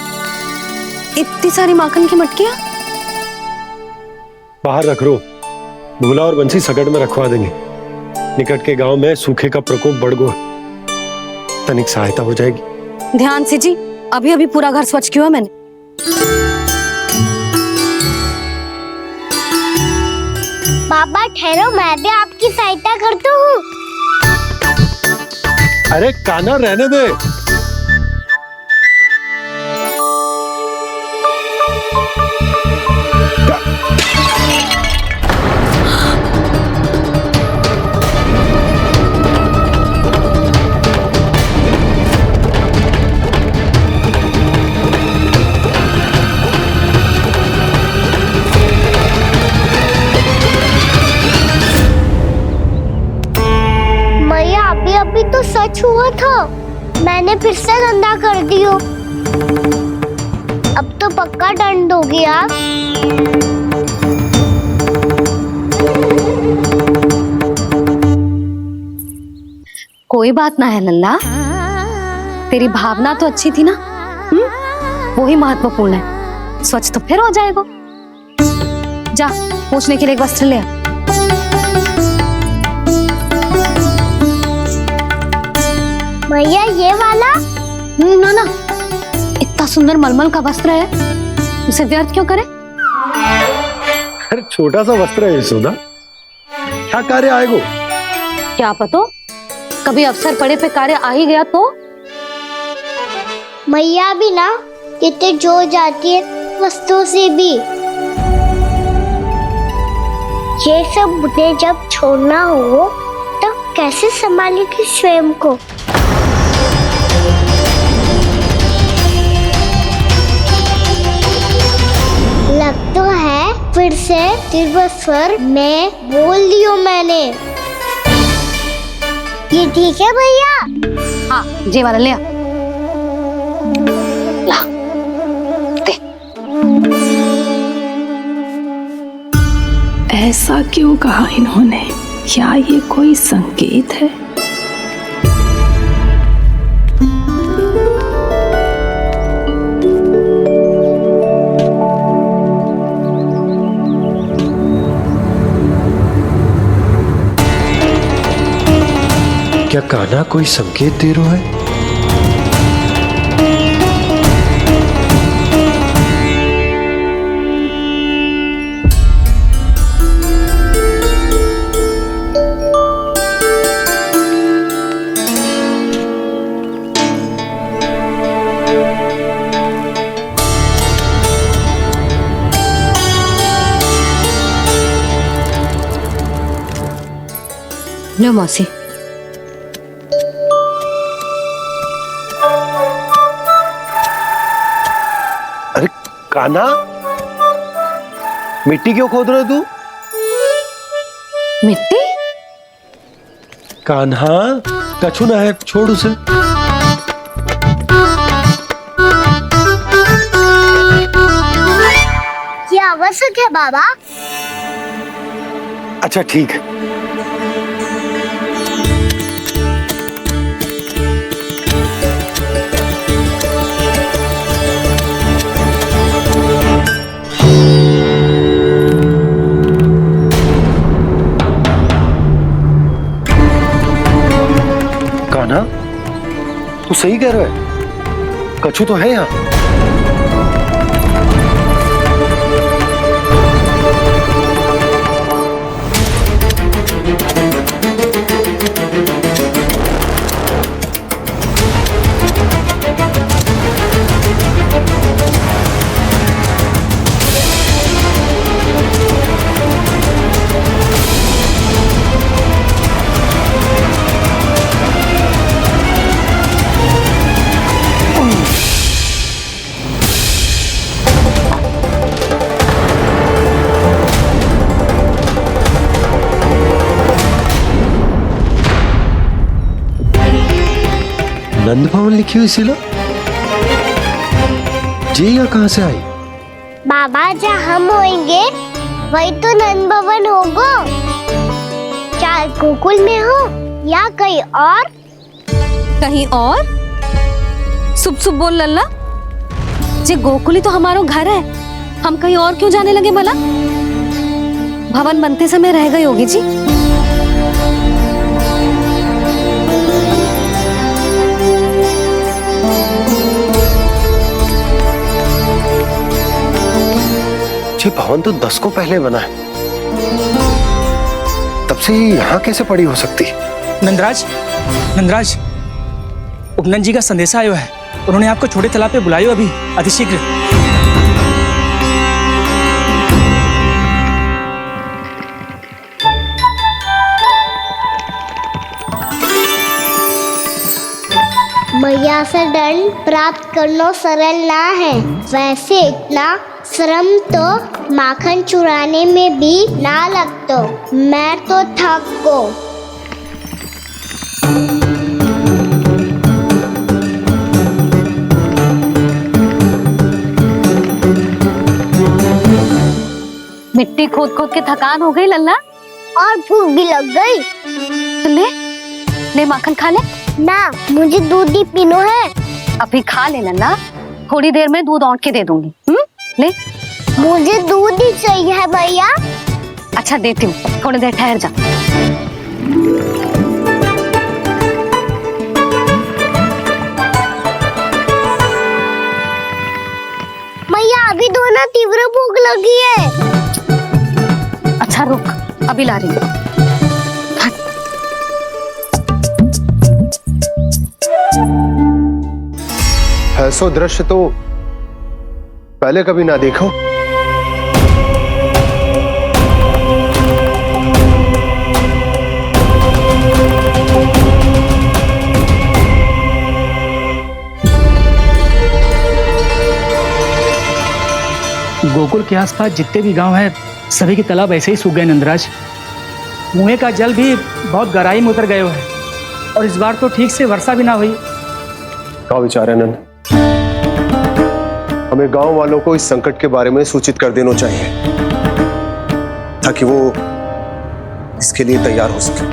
इतनी सारी माखन की मटकियां बाहर रख रो, भूला और बंसी सगड़ में रखवा देंगे। निकट के गांव में सूखे का प्रकोप बढ़ गया, तनिक सहायता हो जाएगी। ध्यान से जी, अभी अभी पूरा घर स्वच्छ किया मैंने। बाबा ठहरो, मैं भी आपकी सहायता करता हूँ। अरे कान्हा रहने दे। अभी तो सच हुआ था, मैंने फिर से गंदा कर दियो। अब तो पक्का दंड दोगे आप। कोई बात ना है लल्ला, तेरी भावना तो अच्छी थी ना, वही महत्वपूर्ण है। स्वच्छ तो फिर हो जाएगा। जा पूछने के लिए एक वस्त्र ले आ। भैया ये वाला? ना ना, इतना सुंदर मलमल का वस्त्र है, उसे व्यर्थ क्यों करे? अरे छोटा सा वस्त्र है यशोदा, क्या कार्य आएगा? क्या पता, कभी अवसर पड़े पे कार्य आ ही गया तो। मैया भी ना कितने जो जाती है वस्तुओं से भी। ये सब मुझे जब छोड़ना हो तो कैसे संभालेगी स्वयं को? लग तो है फिर से तीव्र स्वर में बोल दियो मैंने। ये ठीक है भैया? हाँ, ये वाला ले आ। ला, दे। ऐसा क्यों कहा इन्होंने? क्या ये कोई संकेत है? क्या कान्हा कोई संकेत दे रहा है? लो मौसी, कान्हा, मिट्टी क्यों खोद रहे तू? मिट्टी? कान्हा, कछु ना है, छोड़ उसे। क्या आवश्यक है बाबा? अच्छा ठीक है। कान्हा, तू सही कह रहा है, कछु तो है यहाँ। नंद भवन लिखी हुई सिला जी, या कहां से आई? बाबा, जहाँ हम होंगे वही तो नंद भवन होगा। चाहे गोकुल में हो या कहीं और। कहीं और? सुब सुब बोल लल्ला, जे गोकुल ही तो हमारा घर है, हम कहीं और क्यों जाने लगे भला? भवन बनते समय रह गई होगी जी। ये भवन तो 10 को पहले बना है, तब से यहाँ कैसे पड़ी हो सकती? नंदराज, नंदराज, उपनंद जी का संदेशा आयो है, उन्होंने आपको छोटे तालाब पे बुलायो अभी अतिशीघ्र। मैया से दंड प्राप्त करना सरल ना है, वैसे इतना श्रम तो माखन चुराने में भी ना लगतो। मैं तो थक गो। मिट्टी खोद खोद के थकान हो गई लल्ला, और भूख भी लग गई। तो ले माखन खा ले। ना, मुझे दूध ही पीनो है। अभी खा ले लल्ला, थोड़ी देर में दूध औंट के दे दूंगी। ले। मुझे दूध ही चाहिए है भैया। अच्छा देती हूँ, थोड़ी देर ठहर जा। मैया, अभी दोनों तीव्र भूख लगी है। अच्छा रुक, अभी ला रही हूँ। ऐसा दृश्य तो पहले कभी ना देखो। गोकुल के आसपास जितने भी गांव हैं, सभी के तालाब ऐसे ही सूख गए नंदराज। कुएं का जल भी बहुत गहराई में उतर गए है, और इस बार तो ठीक से वर्षा भी ना हुई। क्या विचार है नंद? हमें गांव वालों को इस संकट के बारे में सूचित कर देना चाहिए, ताकि वो इसके लिए तैयार हो सके।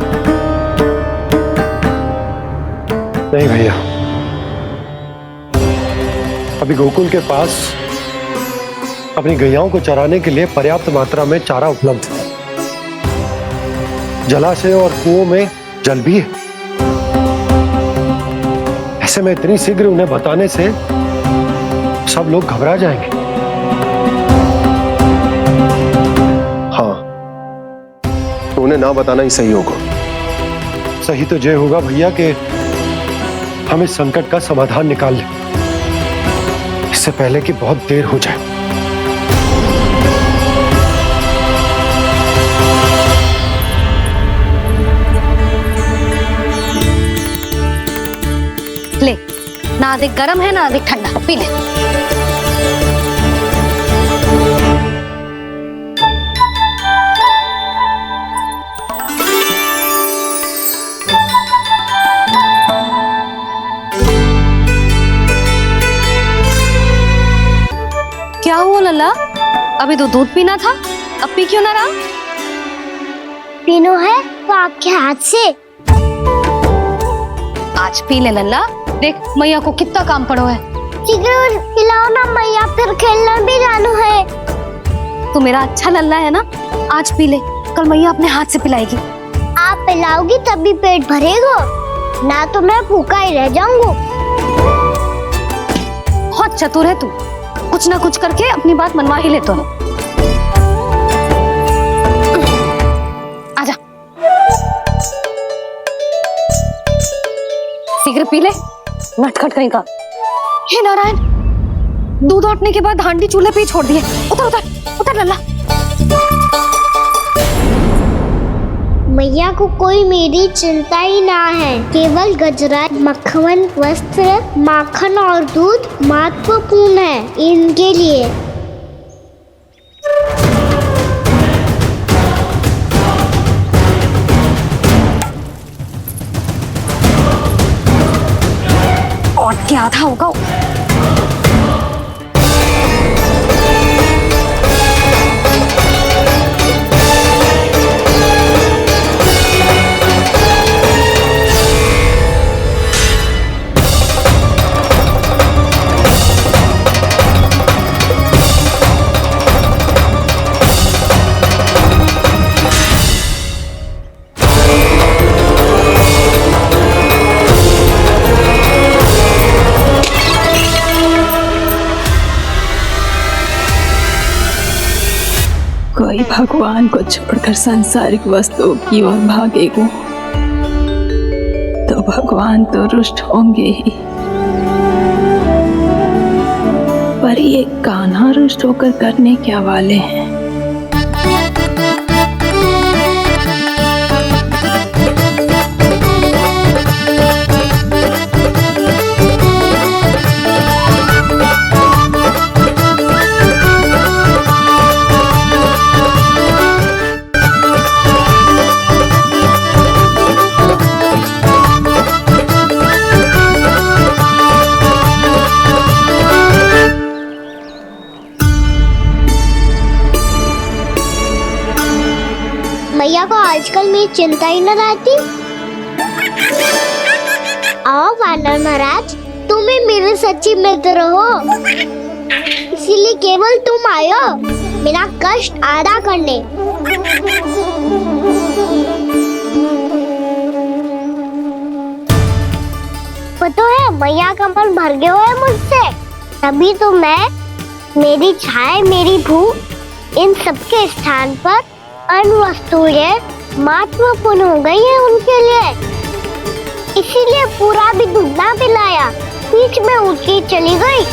नहीं भैया, अभी गोकुल के पास अपनी गैयाओं को चराने के लिए पर्याप्त मात्रा में चारा उपलब्ध है। जलाशय और कुओं में जल भी है। ऐसे में इतनी शीघ्र उन्हें बताने से सब लोग घबरा जाएंगे। हाँ, तो उन्हें ना बताना ही सही होगा। सही तो ये होगा भैया कि हम इस संकट का समाधान निकाल लें, इससे पहले कि बहुत देर हो जाए। ले, ना अधिक गर्म है ना अधिक ठंडा, पी ले। हुआ लल्ला? अभी तो दूध पीना था, अब पी क्यों ना रहा? पीनो है तो आपके हाथ से। आज पी ले लल्ला, देख मैया को कितना काम पड़ो है। शीघ्र खिलाओ ना मैया, फिर खेलना भी जानो है। तू मेरा अच्छा लल्ला है ना, आज पी ले, कल मैया अपने हाथ से पिलाएगी। आप पिलाओगी तभी पेट भरेगा, ना तो मैं भूखा ही रह जाऊंगा। बहुत चतुर है तू, कुछ ना कुछ करके अपनी बात मनवा ही लेता है। आजा, शीघ्र पी ले, नटखट कहीं का। हे नारायण, दूध औटने के बाद हांडी चूल्हे पे ही छोड़ दिए। उतर उतर उतर लल्ला। मैया को कोई मेरी चिंता ही ना है, केवल गजरा, मक्खन, वस्त्र, माखन और दूध महत्वपूर्ण है इनके लिए। और क्या था होगा? कोई भगवान को छोड़कर सांसारिक वस्तुओं की ओर भागेगा तो भगवान तो रुष्ट होंगे ही, पर ये कान्हा रुष्ट होकर करने क्या वाले हैं? मैया को आजकल मेरी चिंता ही न रहती। आओ वानर महाराज, तुम ही मेरे सच्ची मित्र हो, इसीलिए केवल तुम आयो मेरा कष्ट आधा करने। पता है मैया का मन भर गया है मुझसे, तभी तो मैं, मेरी छाया, मेरी भूख, इन सबके स्थान पर अन्य वस्तुएं महत्वपूर्ण हो गई है उनके लिए। इसीलिए पूरा भी दूध ना पिलाया, बीच में उठ के चली गई।